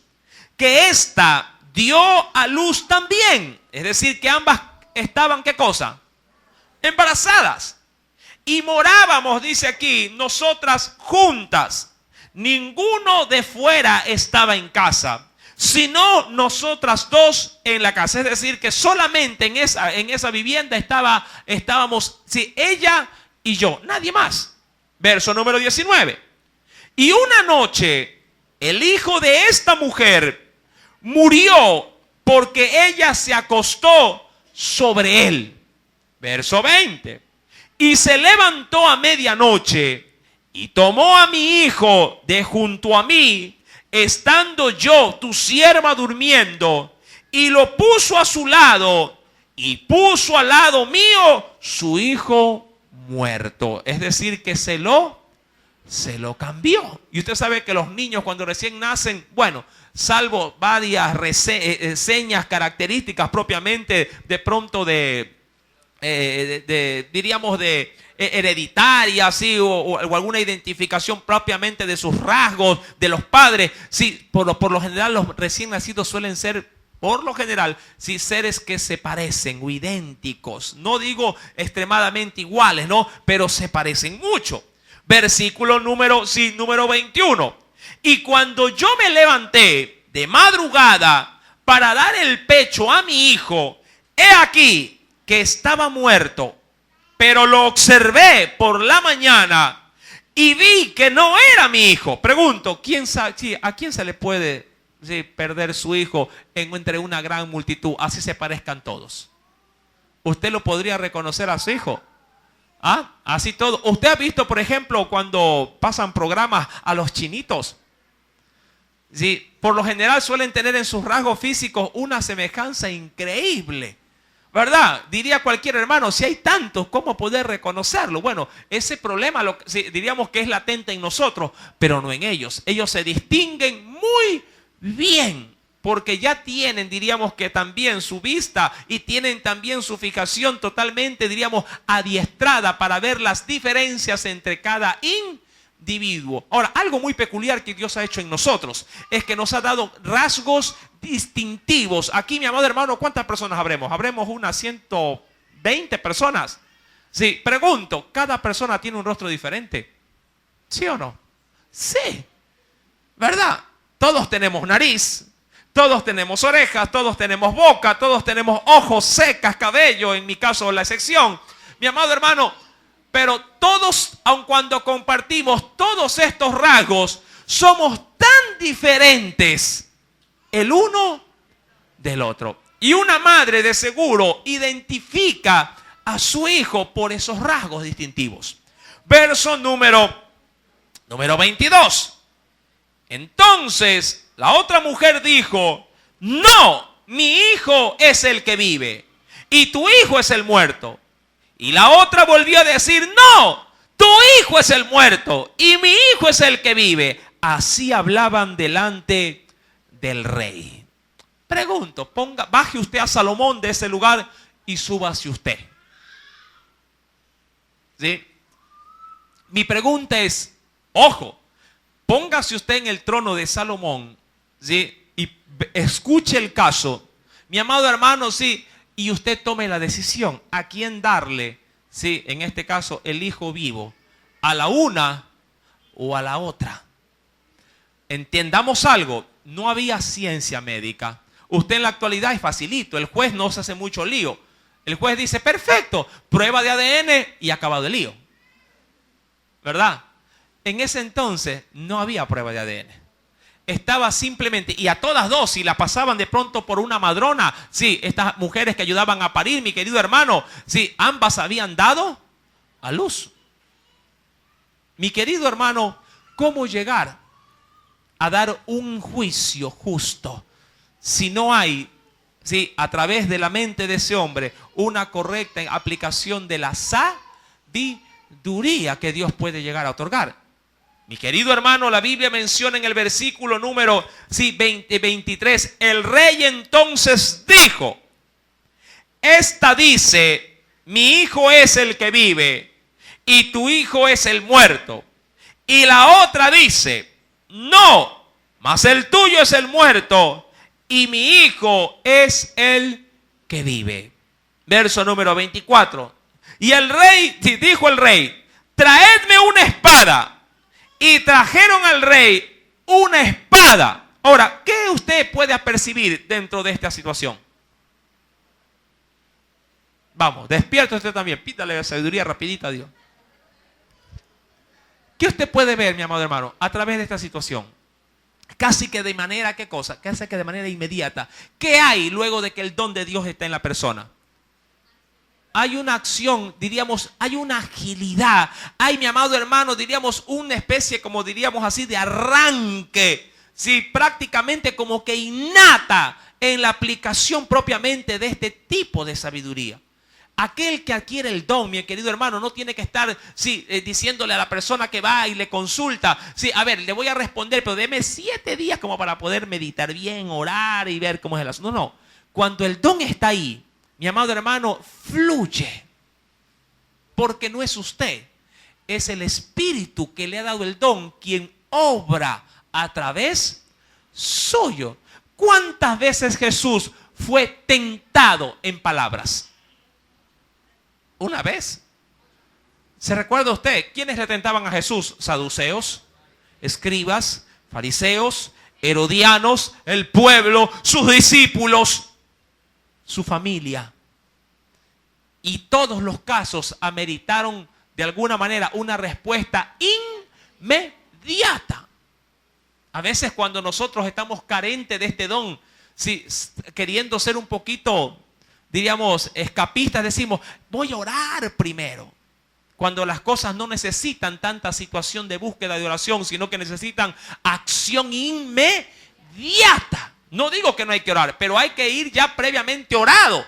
que ésta dio a luz también. Es decir, que ambas estaban, ¿qué cosa? Embarazadas. Y morábamos, dice aquí, nosotras juntas. Ninguno de fuera estaba en casa, sino nosotras dos en la casa. Es decir, que solamente en esa vivienda estábamos, sí, ella y yo, nadie más. Verso número 19. Y una noche el hijo de esta mujer murió porque ella se acostó sobre él. Verso 20. Y se levantó a medianoche y tomó a mi hijo de junto a mí, estando yo, tu sierva, durmiendo, y lo puso a su lado, y puso al lado mío su hijo muerto. Es decir, que se lo cambió. Y usted sabe que los niños cuando recién nacen, bueno, salvo varias señas características propiamente de pronto diríamos de hereditaria, ¿sí? o alguna identificación propiamente de sus rasgos, de los padres, sí, por lo general los recién nacidos suelen ser, por lo general, sí, seres que se parecen o idénticos. No digo extremadamente iguales, ¿no? Pero se parecen mucho. Versículo número 21. Y cuando yo me levanté de madrugada para dar el pecho a mi hijo, he aquí que estaba muerto. pero lo observé por la mañana y vi que no era mi hijo. Pregunto, ¿quién sabe, ¿a quién se le puede perder su hijo entre una gran multitud? Así se parezcan todos. ¿Usted lo podría reconocer a su hijo? ¿Ah? Así todo. ¿Usted ha visto, por ejemplo, cuando pasan programas a los chinitos? Sí, por lo general suelen tener en sus rasgos físicos una semejanza increíble, ¿verdad? Diría cualquier hermano, si hay tantos, ¿cómo poder reconocerlo? Bueno, ese problema diríamos que es latente en nosotros, pero no en ellos. Ellos se distinguen muy bien, porque ya tienen, diríamos que también su vista y tienen también su fijación totalmente, diríamos, adiestrada para ver las diferencias entre cada individuo. Ahora, algo muy peculiar que Dios ha hecho en nosotros es que nos ha dado rasgos distintivos. Aquí, mi amado hermano, ¿cuántas personas habremos? Habremos unas 120 personas. Sí, pregunto, ¿cada persona tiene un rostro diferente? ¿Sí o no? Sí, ¿verdad? Todos tenemos nariz, todos tenemos orejas, todos tenemos boca, todos tenemos ojos, secas, cabello, en mi caso la excepción. Mi amado hermano, pero todos, aun cuando compartimos todos estos rasgos, somos tan diferentes el uno del otro. Y una madre de seguro identifica a su hijo por esos rasgos distintivos. Verso número 22. Entonces la otra mujer dijo: no, mi hijo es el que vive y tu hijo es el muerto. Y la otra volvió a decir: no, tu hijo es el muerto y mi hijo es el que vive. Así hablaban delante del rey. Pregunto, baje usted a Salomón de ese lugar y súbase usted. ¿Sí? Mi pregunta es, ojo, póngase usted en el trono de Salomón, ¿sí? Y escuche el caso, mi amado hermano, sí, y usted tome la decisión a quién darle, sí, en este caso el hijo vivo, a la una o a la otra. Entendamos algo, no había ciencia médica. Usted en la actualidad es facilito, el juez no se hace mucho lío. El juez dice: perfecto, prueba de ADN y acabado el lío, ¿verdad? En ese entonces no había prueba de ADN. Estaba simplemente, y a todas dos, si la pasaban de pronto por una madrona, sí, estas mujeres que ayudaban a parir, mi querido hermano, sí, ambas habían dado a luz. Mi querido hermano, ¿cómo llegar a dar un juicio justo si no hay, sí, a través de la mente de ese hombre, una correcta aplicación de la sabiduría que Dios puede llegar a otorgar? Mi querido hermano, la Biblia menciona en el versículo número 23, el rey entonces dijo: esta dice, mi hijo es el que vive y tu hijo es el muerto. Y la otra dice: no, mas el tuyo es el muerto y mi hijo es el que vive. Verso número 24. Y el rey, dijo el rey: traedme una espada. Y trajeron al rey una espada. Ahora, ¿qué usted puede apercibir dentro de esta situación? Vamos, despierta usted también. Pídale la sabiduría rapidita a Dios. ¿Qué usted puede ver, mi amado hermano, a través de esta situación? Casi que de manera, ¿qué cosa? Casi que de manera inmediata. ¿Qué hay luego de que el don de Dios está en la persona? Hay una acción, diríamos, hay una agilidad. Hay, mi amado hermano, diríamos, una especie, como diríamos así, de arranque. Sí, prácticamente como que innata en la aplicación propiamente de este tipo de sabiduría. Aquel que adquiere el don, mi querido hermano, no tiene que estar diciéndole a la persona que va y le consulta: sí, a ver, le voy a responder, pero deme 7 días como para poder meditar bien, orar y ver cómo es el asunto. No. Cuando el don está ahí, mi amado hermano, fluye. Porque no es usted, es el Espíritu que le ha dado el don quien obra a través suyo. ¿Cuántas veces Jesús fue tentado en palabras? Una vez. ¿Se recuerda usted quiénes le tentaban a Jesús? Saduceos, escribas, fariseos, herodianos, el pueblo, sus discípulos, su familia. Y todos los casos ameritaron de alguna manera una respuesta inmediata. A veces cuando nosotros estamos carentes de este don, si, queriendo ser un poquito, diríamos, escapistas, decimos, voy a orar primero. Cuando las cosas no necesitan tanta situación de búsqueda de oración, sino que necesitan acción inmediata. No digo que no hay que orar, pero hay que ir ya previamente orado.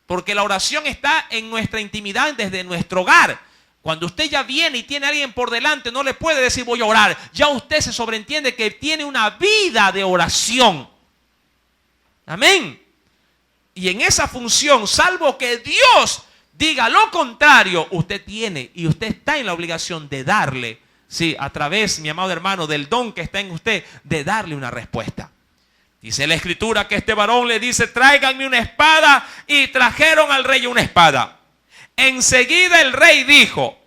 Porque la oración está en nuestra intimidad desde nuestro hogar. Cuando usted ya viene y tiene a alguien por delante, no le puede decir voy a orar. Ya usted se sobreentiende que tiene una vida de oración. Amén. Y en esa función, salvo que Dios diga lo contrario, usted tiene y usted está en la obligación de darle, sí, a través, mi amado hermano, del don que está en usted, de darle una respuesta. Dice la Escritura que este varón le dice, tráiganme una espada, y trajeron al rey una espada. Enseguida el rey dijo,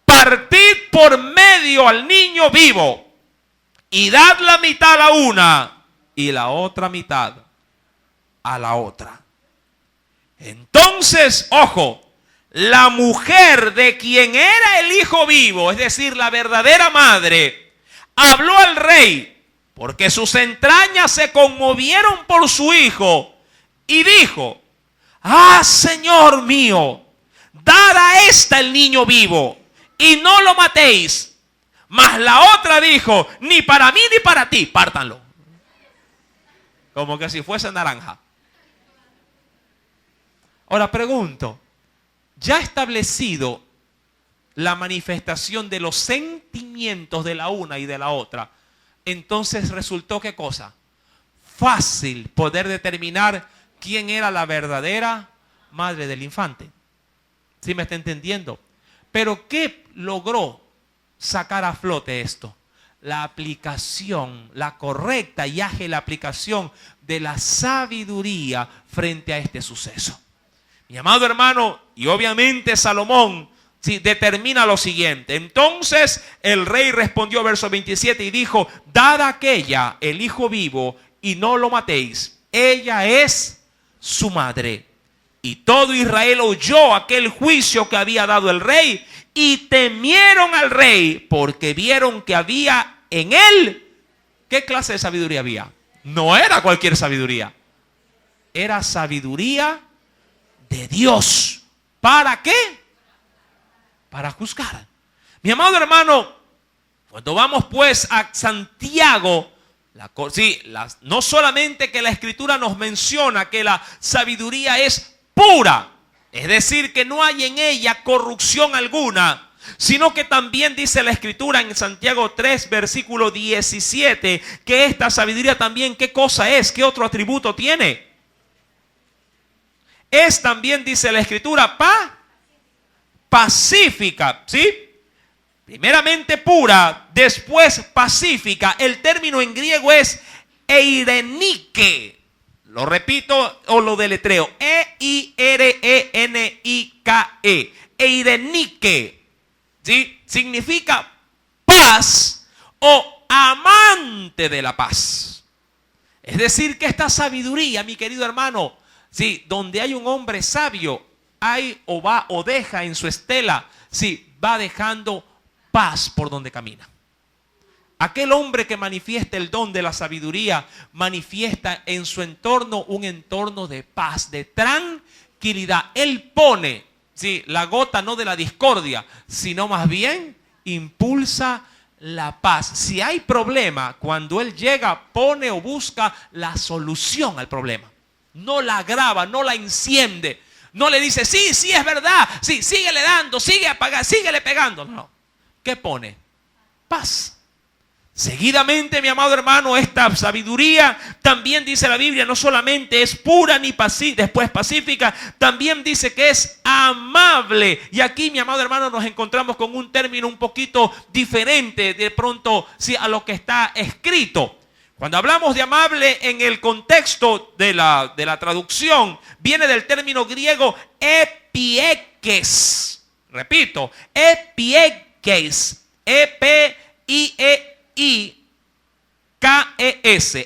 partid por medio al niño vivo y dad la mitad a una y la otra mitad a la otra. Entonces, ojo, la mujer de quien era el hijo vivo, es decir, la verdadera madre, habló al rey porque sus entrañas se conmovieron por su hijo y dijo, ah, Señor mío, dad a esta el niño vivo y no lo matéis. Mas la otra dijo, ni para mí ni para ti, pártanlo. Como que si fuese naranja. Ahora pregunto, ya establecido la manifestación de los sentimientos de la una y de la otra, entonces resultó ¿qué cosa? Fácil poder determinar quién era la verdadera madre del infante. ¿Sí me está entendiendo? Pero ¿qué logró sacar a flote esto? La aplicación, la correcta y ágil aplicación de la sabiduría frente a este suceso. Mi amado hermano, y obviamente Salomón, sí, determina lo siguiente. Entonces el rey respondió, verso 27, y dijo, dad a aquella el hijo vivo y no lo matéis. Ella es su madre. Y todo Israel oyó aquel juicio que había dado el rey y temieron al rey porque vieron que había en él. ¿Qué clase de sabiduría había? No era cualquier sabiduría. Era sabiduría de Dios. ¿Para qué? Para juzgar. Mi amado hermano, cuando vamos pues a Santiago, no solamente que la Escritura nos menciona que la sabiduría es pura, es decir, que no hay en ella corrupción alguna, sino que también dice la Escritura en Santiago 3, versículo 17, que esta sabiduría también, ¿qué cosa es? ¿Qué otro atributo tiene? Es también, dice la Escritura, pacífica, ¿sí? Primeramente pura, después pacífica. El término en griego es eirenike. Lo repito o lo deletreo. E-I-R-E-N-I-K-E. Eirenike. ¿Sí? Significa paz o amante de la paz. Es decir, que esta sabiduría, mi querido hermano, sí, donde hay un hombre sabio, hay o va o deja en su estela, sí, va dejando paz por donde camina. Aquel hombre que manifiesta el don de la sabiduría, manifiesta en su entorno un entorno de paz, de tranquilidad. Él pone, sí, la gota no de la discordia, sino más bien impulsa la paz. Si hay problema, cuando él llega, pone o busca la solución al problema. No la agrava, no la enciende. No le dice, sí, sí, es verdad. Sí, síguele dando, sigue apagando, síguele pegando. No. ¿Qué pone? Paz. Seguidamente, mi amado hermano, esta sabiduría también dice la Biblia, no solamente es pura ni después pacífica, también dice que es amable. Y aquí, mi amado hermano, nos encontramos con un término un poquito diferente de pronto, sí, a lo que está escrito. Cuando hablamos de amable en el contexto de la traducción, viene del término griego epiekes. Repito, epiekes. E-P-I-E-I-K-E-S.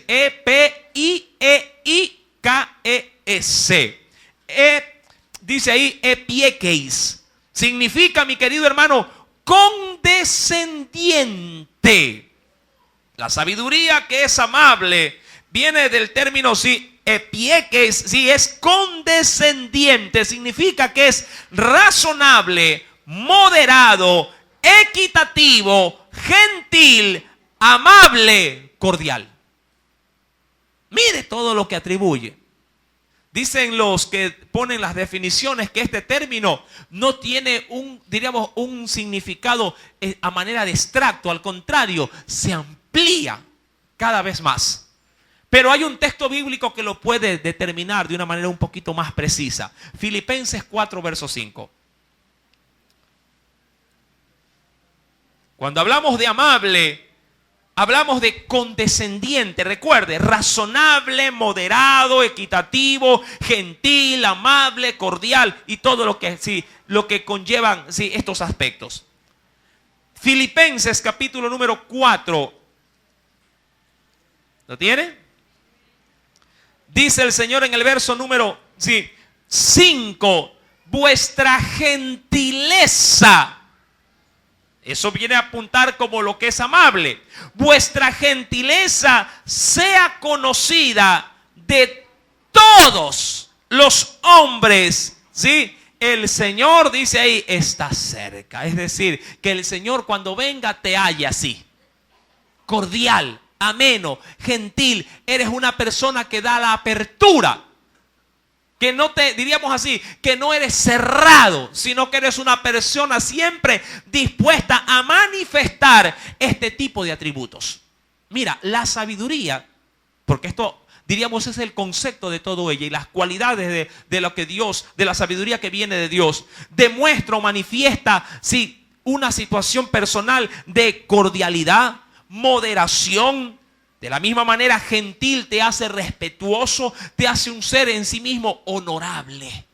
E-P-I-E-I-K-E-S. dice ahí epiekeis. Significa, mi querido hermano, condescendiente. La sabiduría que es amable viene del término epiekeis, si es condescendiente, significa que es razonable, moderado, equitativo, gentil, amable, cordial. Mire todo lo que atribuye. Dicen los que ponen las definiciones que este término no tiene un significado a manera de extracto, al contrario, se amplía cada vez más. Pero hay un texto bíblico que lo puede determinar de una manera un poquito más precisa. Filipenses 4, verso 5. Cuando hablamos de amable, hablamos de condescendiente, recuerde, razonable, moderado, equitativo, gentil, amable, cordial y todo lo que conllevan estos aspectos. Filipenses capítulo número 4. ¿Lo tiene? Dice el Señor en el verso número 5, vuestra gentileza. Eso viene a apuntar como lo que es amable. Vuestra gentileza sea conocida de todos los hombres. ¿Sí? El Señor, dice ahí, está cerca. Es decir, que el Señor cuando venga te halla así. Cordial, ameno, gentil. Eres una persona que da la apertura. Que no diríamos así, que no eres cerrado, sino que eres una persona siempre dispuesta a manifestar este tipo de atributos. Mira, la sabiduría, porque esto diríamos es el concepto de todo ello y las cualidades de lo que Dios, de la sabiduría que viene de Dios, demuestra o manifiesta, una situación personal de cordialidad, moderación. De la misma manera, gentil te hace respetuoso, te hace un ser en sí mismo honorable.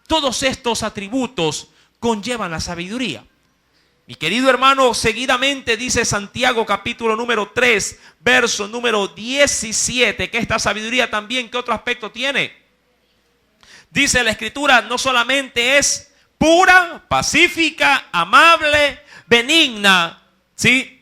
Todos estos atributos conllevan la sabiduría. Mi querido hermano, seguidamente dice Santiago capítulo número 3, verso número 17, que esta sabiduría también, ¿qué otro aspecto tiene? Dice la Escritura, no solamente es pura, pacífica, amable, benigna, ¿sí?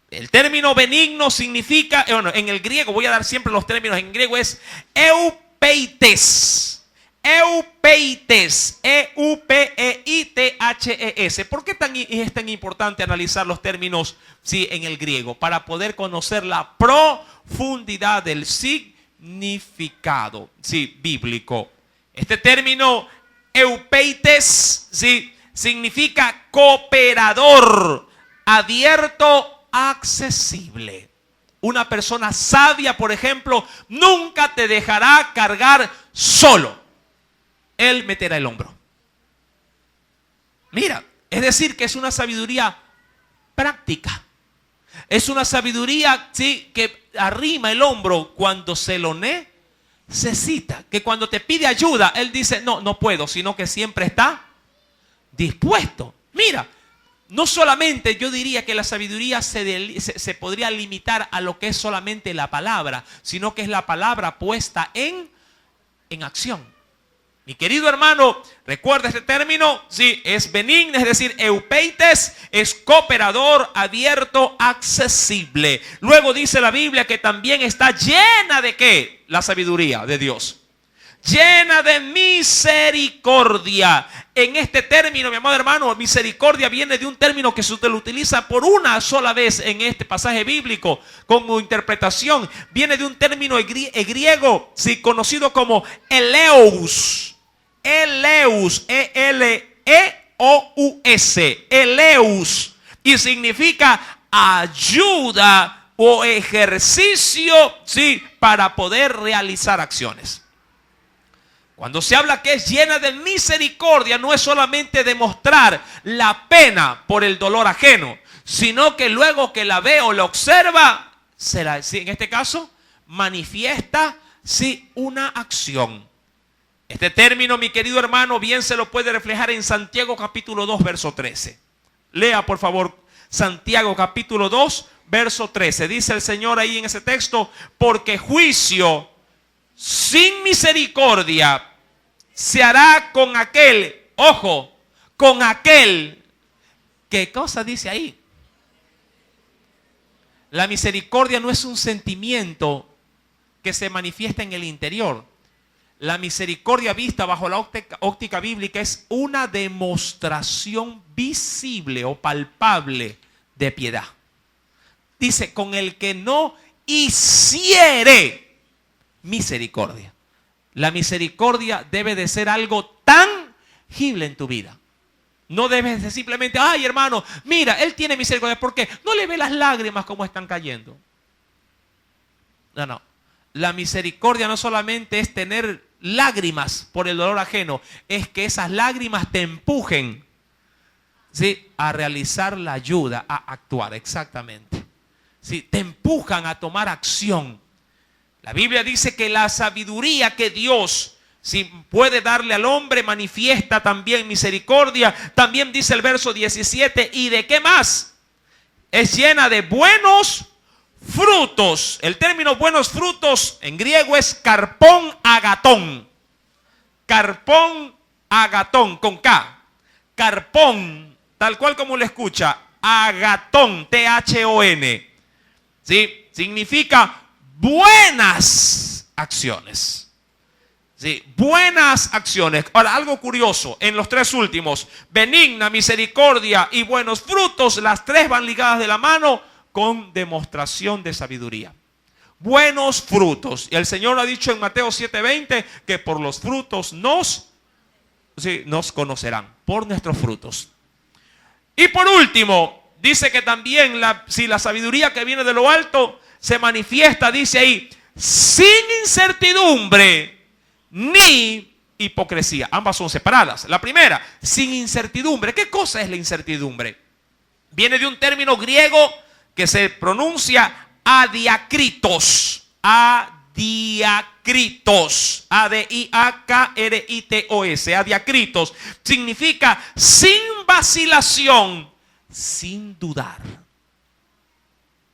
El término benigno significa, en el griego, voy a dar siempre los términos, en griego es eupeites. Eupeites, E-U-P-E-I-T-H-E-S. ¿Por qué es tan importante analizar los términos en el griego? Para poder conocer la profundidad del significado bíblico. Este término eupeites significa cooperador, abierto, accesible. Una persona sabia, por ejemplo, nunca te dejará cargar solo. Él meterá el hombro. Mira, es decir, que es una sabiduría práctica. Es una sabiduría, que arrima el hombro cuando se lo necesita. Que cuando te pide ayuda, él dice, no puedo, sino que siempre está dispuesto. Mira, no solamente yo diría que la sabiduría se podría limitar a lo que es solamente la palabra, sino que es la palabra puesta en acción. Mi querido hermano, recuerda este término, es benigno, es decir, eupeites, es cooperador, abierto, accesible. Luego dice la Biblia que también está llena de ¿qué? La sabiduría de Dios. Llena de misericordia. En este término, mi amado hermano, misericordia viene de un término que se utiliza por una sola vez en este pasaje bíblico como interpretación. Viene de un término griego, conocido como eleus. Eleus, E-L-E-O-U-S. Eleus. Y significa ayuda o ejercicio, para poder realizar acciones. Cuando se habla que es llena de misericordia, no es solamente demostrar la pena por el dolor ajeno, sino que luego que la ve o la observa, en este caso, manifiesta una acción. Este término, mi querido hermano, bien se lo puede reflejar en Santiago capítulo 2, verso 13. Lea, por favor, Santiago capítulo 2, verso 13. Dice el Señor ahí en ese texto, porque juicio sin misericordia se hará con aquel, ojo, con aquel. ¿Qué cosa dice ahí? La misericordia no es un sentimiento que se manifiesta en el interior. La misericordia vista bajo la óptica bíblica es una demostración visible o palpable de piedad. Dice, con el que no hiciere misericordia. La misericordia debe de ser algo tangible en tu vida. No debes de simplemente, ay hermano, mira, él tiene misericordia. ¿Por qué? No le ve las lágrimas como están cayendo. No. La misericordia no solamente es tener lágrimas por el dolor ajeno, es que esas lágrimas te empujen, ¿sí?, a realizar la ayuda, a actuar, exactamente. ¿Sí? Te empujan a tomar acción. La Biblia dice que la sabiduría que Dios, si puede darle al hombre, manifiesta también misericordia. También dice el verso 17, ¿y de qué más? Es llena de buenos frutos. El término buenos frutos en griego es carpón agatón. Carpón agatón, con K. Carpón, tal cual como lo escucha, agatón, T-H-O-N. ¿Sí? Significa buenas acciones. Sí, buenas acciones. Ahora, algo curioso, en los tres últimos, benigna, misericordia y buenos frutos, las tres van ligadas de la mano con demostración de sabiduría. Buenos frutos. Y el Señor ha dicho en Mateo 7:20 que por los frutos nos conocerán, por nuestros frutos. Y por último, dice que también si la sabiduría que viene de lo alto se manifiesta, dice ahí, sin incertidumbre ni hipocresía. Ambas son separadas. La primera, sin incertidumbre. ¿Qué cosa es la incertidumbre? Viene de un término griego que se pronuncia adiakritos. Adiakritos. A-D-I-A-K-R-I-T-O-S. Adiakritos. Significa sin vacilación, sin dudar.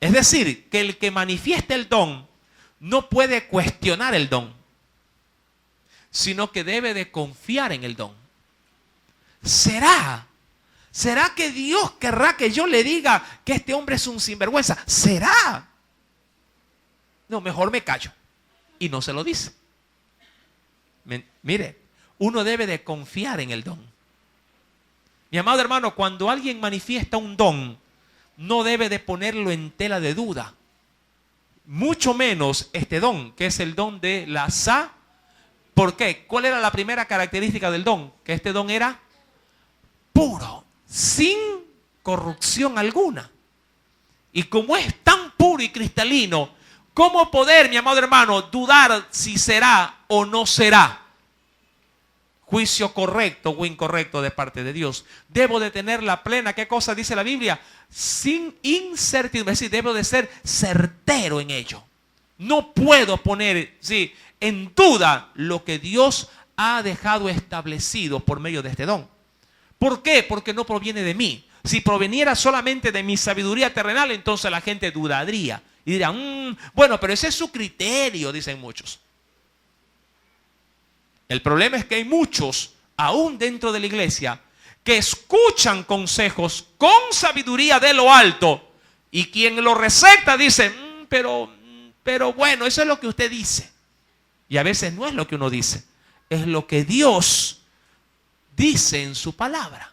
Es decir, que el que manifiesta el don no puede cuestionar el don, sino que debe de confiar en el don. ¿Será que Dios querrá que yo le diga que este hombre es un sinvergüenza? ¿Será? No, mejor me callo. Y no se lo dice. Mire, uno debe de confiar en el don. Mi amado hermano, cuando alguien manifiesta un don, no debe de ponerlo en tela de duda. Mucho menos este don, que es el don de la sabiduría. ¿Por qué? ¿Cuál era la primera característica del don? Que este don era puro, sin corrupción alguna. Y como es tan puro y cristalino, ¿cómo poder, mi amado hermano, dudar si será o no será juicio correcto o incorrecto de parte de Dios? Debo de tener la plena, ¿qué cosa dice la Biblia? Sin incertidumbre, es decir, debo de ser certero en ello. No puedo poner, sí, en duda lo que Dios ha dejado establecido por medio de este don. ¿Por qué? Porque no proviene de mí. Si proveniera solamente de mi sabiduría terrenal, entonces la gente dudaría y dirá, bueno, pero ese es su criterio, dicen muchos. El problema es que hay muchos, aún dentro de la iglesia, que escuchan consejos con sabiduría de lo alto, y quien lo receta dice, pero bueno, eso es lo que usted dice. Y a veces no es lo que uno dice, es lo que Dios dice en su palabra.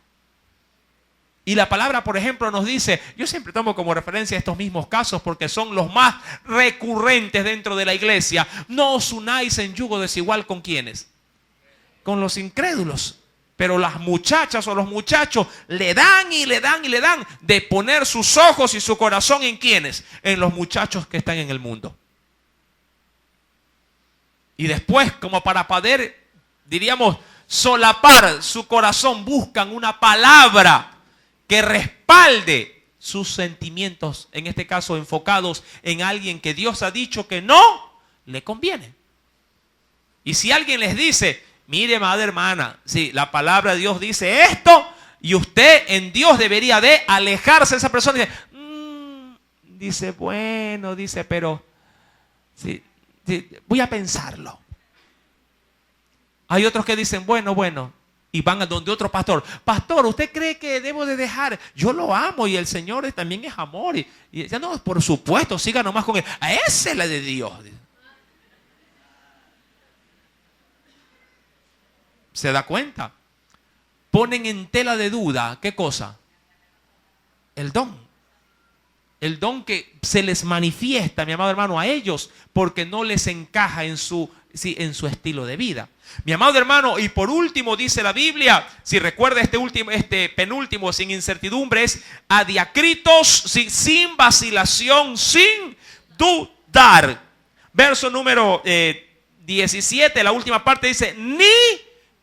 Y la palabra, por ejemplo, nos dice, yo siempre tomo como referencia estos mismos casos porque son los más recurrentes dentro de la iglesia. No os unáis en yugo desigual con ¿quiénes? Con los incrédulos. Pero las muchachas o los muchachos le dan y le dan y le dan de poner sus ojos y su corazón ¿en quiénes? En los muchachos que están en el mundo. Y después, como para poder, diríamos, solapar su corazón, buscan una palabra que respalde sus sentimientos, en este caso enfocados en alguien que Dios ha dicho que no le conviene. Y si alguien les dice, mire, madre hermana, sí, la palabra de Dios dice esto, y usted en Dios debería de alejarse de esa persona, y dice, bueno, pero sí, voy a pensarlo. Hay otros que dicen, bueno, y van a donde otro pastor. Pastor, ¿usted cree que debo de dejar? Yo lo amo y el Señor también es amor. Y ya no, por supuesto, siga nomás con él. A esa es la de Dios. ¿Se da cuenta? Ponen en tela de duda, ¿qué cosa? El don. El don que se les manifiesta, mi amado hermano, a ellos, porque no les encaja en su estilo de vida. Mi amado hermano, y por último dice la Biblia, si recuerda este penúltimo, sin incertidumbre, es a diacritos, sin vacilación, sin dudar. Verso número 17, la última parte dice, ni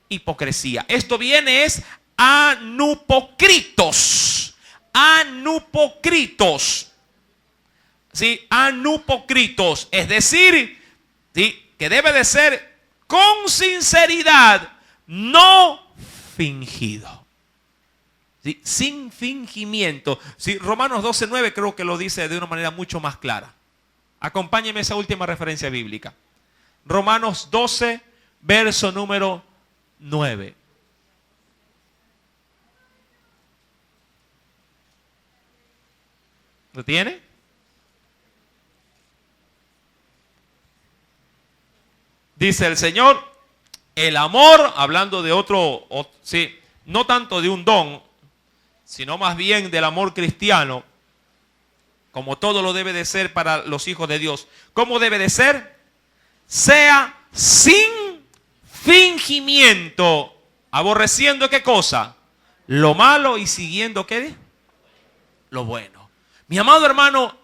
hipocresía. Esto viene es anupocritos. Anupocritos. ¿Sí? Anupocritos. Es decir, ¿sí?, que debe de ser con sinceridad, no fingido. ¿Sí? Sin fingimiento. ¿Sí? Romanos 12:9 creo que lo dice de una manera mucho más clara. Acompáñeme a esa última referencia bíblica. Romanos 12, verso número 9. ¿Lo tiene? Dice el Señor, el amor, hablando de sí, no tanto de un don, sino más bien del amor cristiano, como todo lo debe de ser para los hijos de Dios. ¿Cómo debe de ser? Sea sin fingimiento, aborreciendo ¿qué cosa? Lo malo y siguiendo ¿qué? Lo bueno. Mi amado hermano,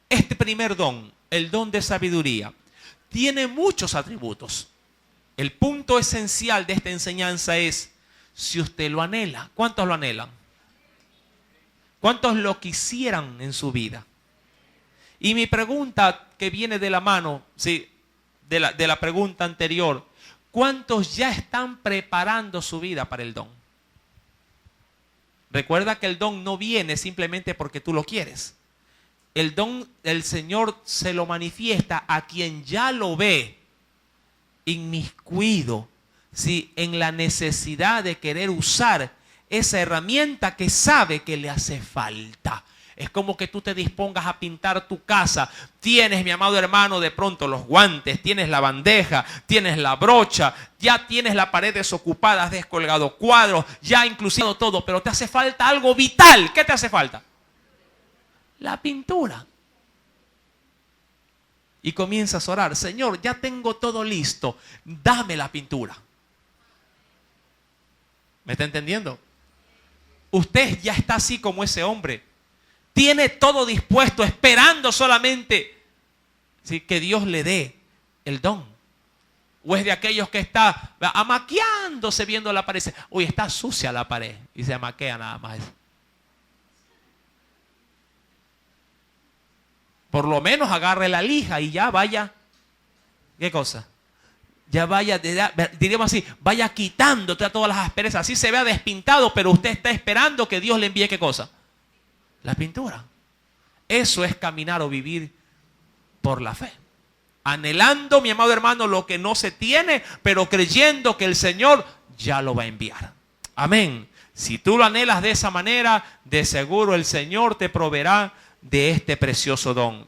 este primer don, el don de sabiduría, tiene muchos atributos. El punto esencial de esta enseñanza es, si usted lo anhela, ¿cuántos lo anhelan? ¿Cuántos lo quisieran en su vida? Y mi pregunta que viene de la mano, ¿sí?, de la pregunta anterior, ¿cuántos ya están preparando su vida para el don? Recuerda que el don no viene simplemente porque tú lo quieres. El don del Señor se lo manifiesta a quien ya lo ve inmiscuido, ¿sí?, en la necesidad de querer usar esa herramienta que sabe que le hace falta. Es como que tú te dispongas a pintar tu casa. Tienes, mi amado hermano, de pronto los guantes, tienes la bandeja, tienes la brocha, ya tienes la pared desocupada, has descolgado cuadros, ya inclusive todo, pero te hace falta algo vital. ¿Qué te hace falta? La pintura. Y comienzas a orar, Señor, ya tengo todo listo, dame la pintura. ¿Me está entendiendo? Usted ya está así como ese hombre. Tiene todo dispuesto, esperando solamente, ¿sí?, que Dios le dé el don. O es de aquellos que está amaqueándose viendo la pared. Uy, está sucia la pared. Y se amaquea nada más. Por lo menos agarre la lija y ya vaya. ¿Qué cosa? Ya vaya, diríamos así, vaya quitando todas las asperezas. Así se vea despintado, pero usted está esperando que Dios le envíe ¿qué cosa? La pintura. Eso es caminar o vivir por la fe. Anhelando, mi amado hermano, lo que no se tiene, pero creyendo que el Señor ya lo va a enviar. Amén. Si tú lo anhelas de esa manera, de seguro el Señor te proveerá de este precioso don.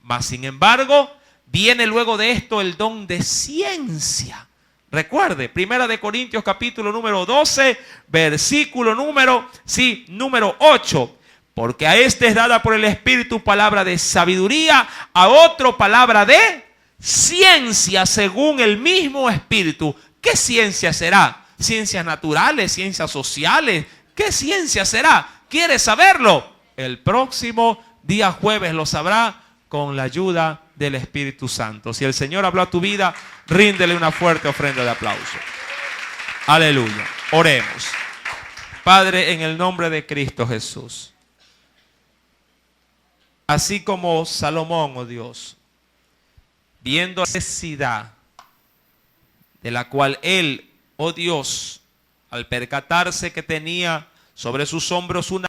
Mas sin embargo, viene luego de esto el don de ciencia. Recuerde, 1 Corintios capítulo número 12, versículo número 8. Porque a este es dada por el Espíritu palabra de sabiduría, a otro palabra de ciencia según el mismo Espíritu. ¿Qué ciencia será? ¿Ciencias naturales? ¿Ciencias sociales? ¿Qué ciencia será? ¿Quieres saberlo? El próximo día jueves lo sabrá con la ayuda del Espíritu Santo. Si el Señor habló a tu vida, ríndele una fuerte ofrenda de aplauso. Aleluya. Oremos. Padre, en el nombre de Cristo Jesús. Así como Salomón, oh Dios, viendo la necesidad de la cual él, oh Dios, al percatarse que tenía sobre sus hombros una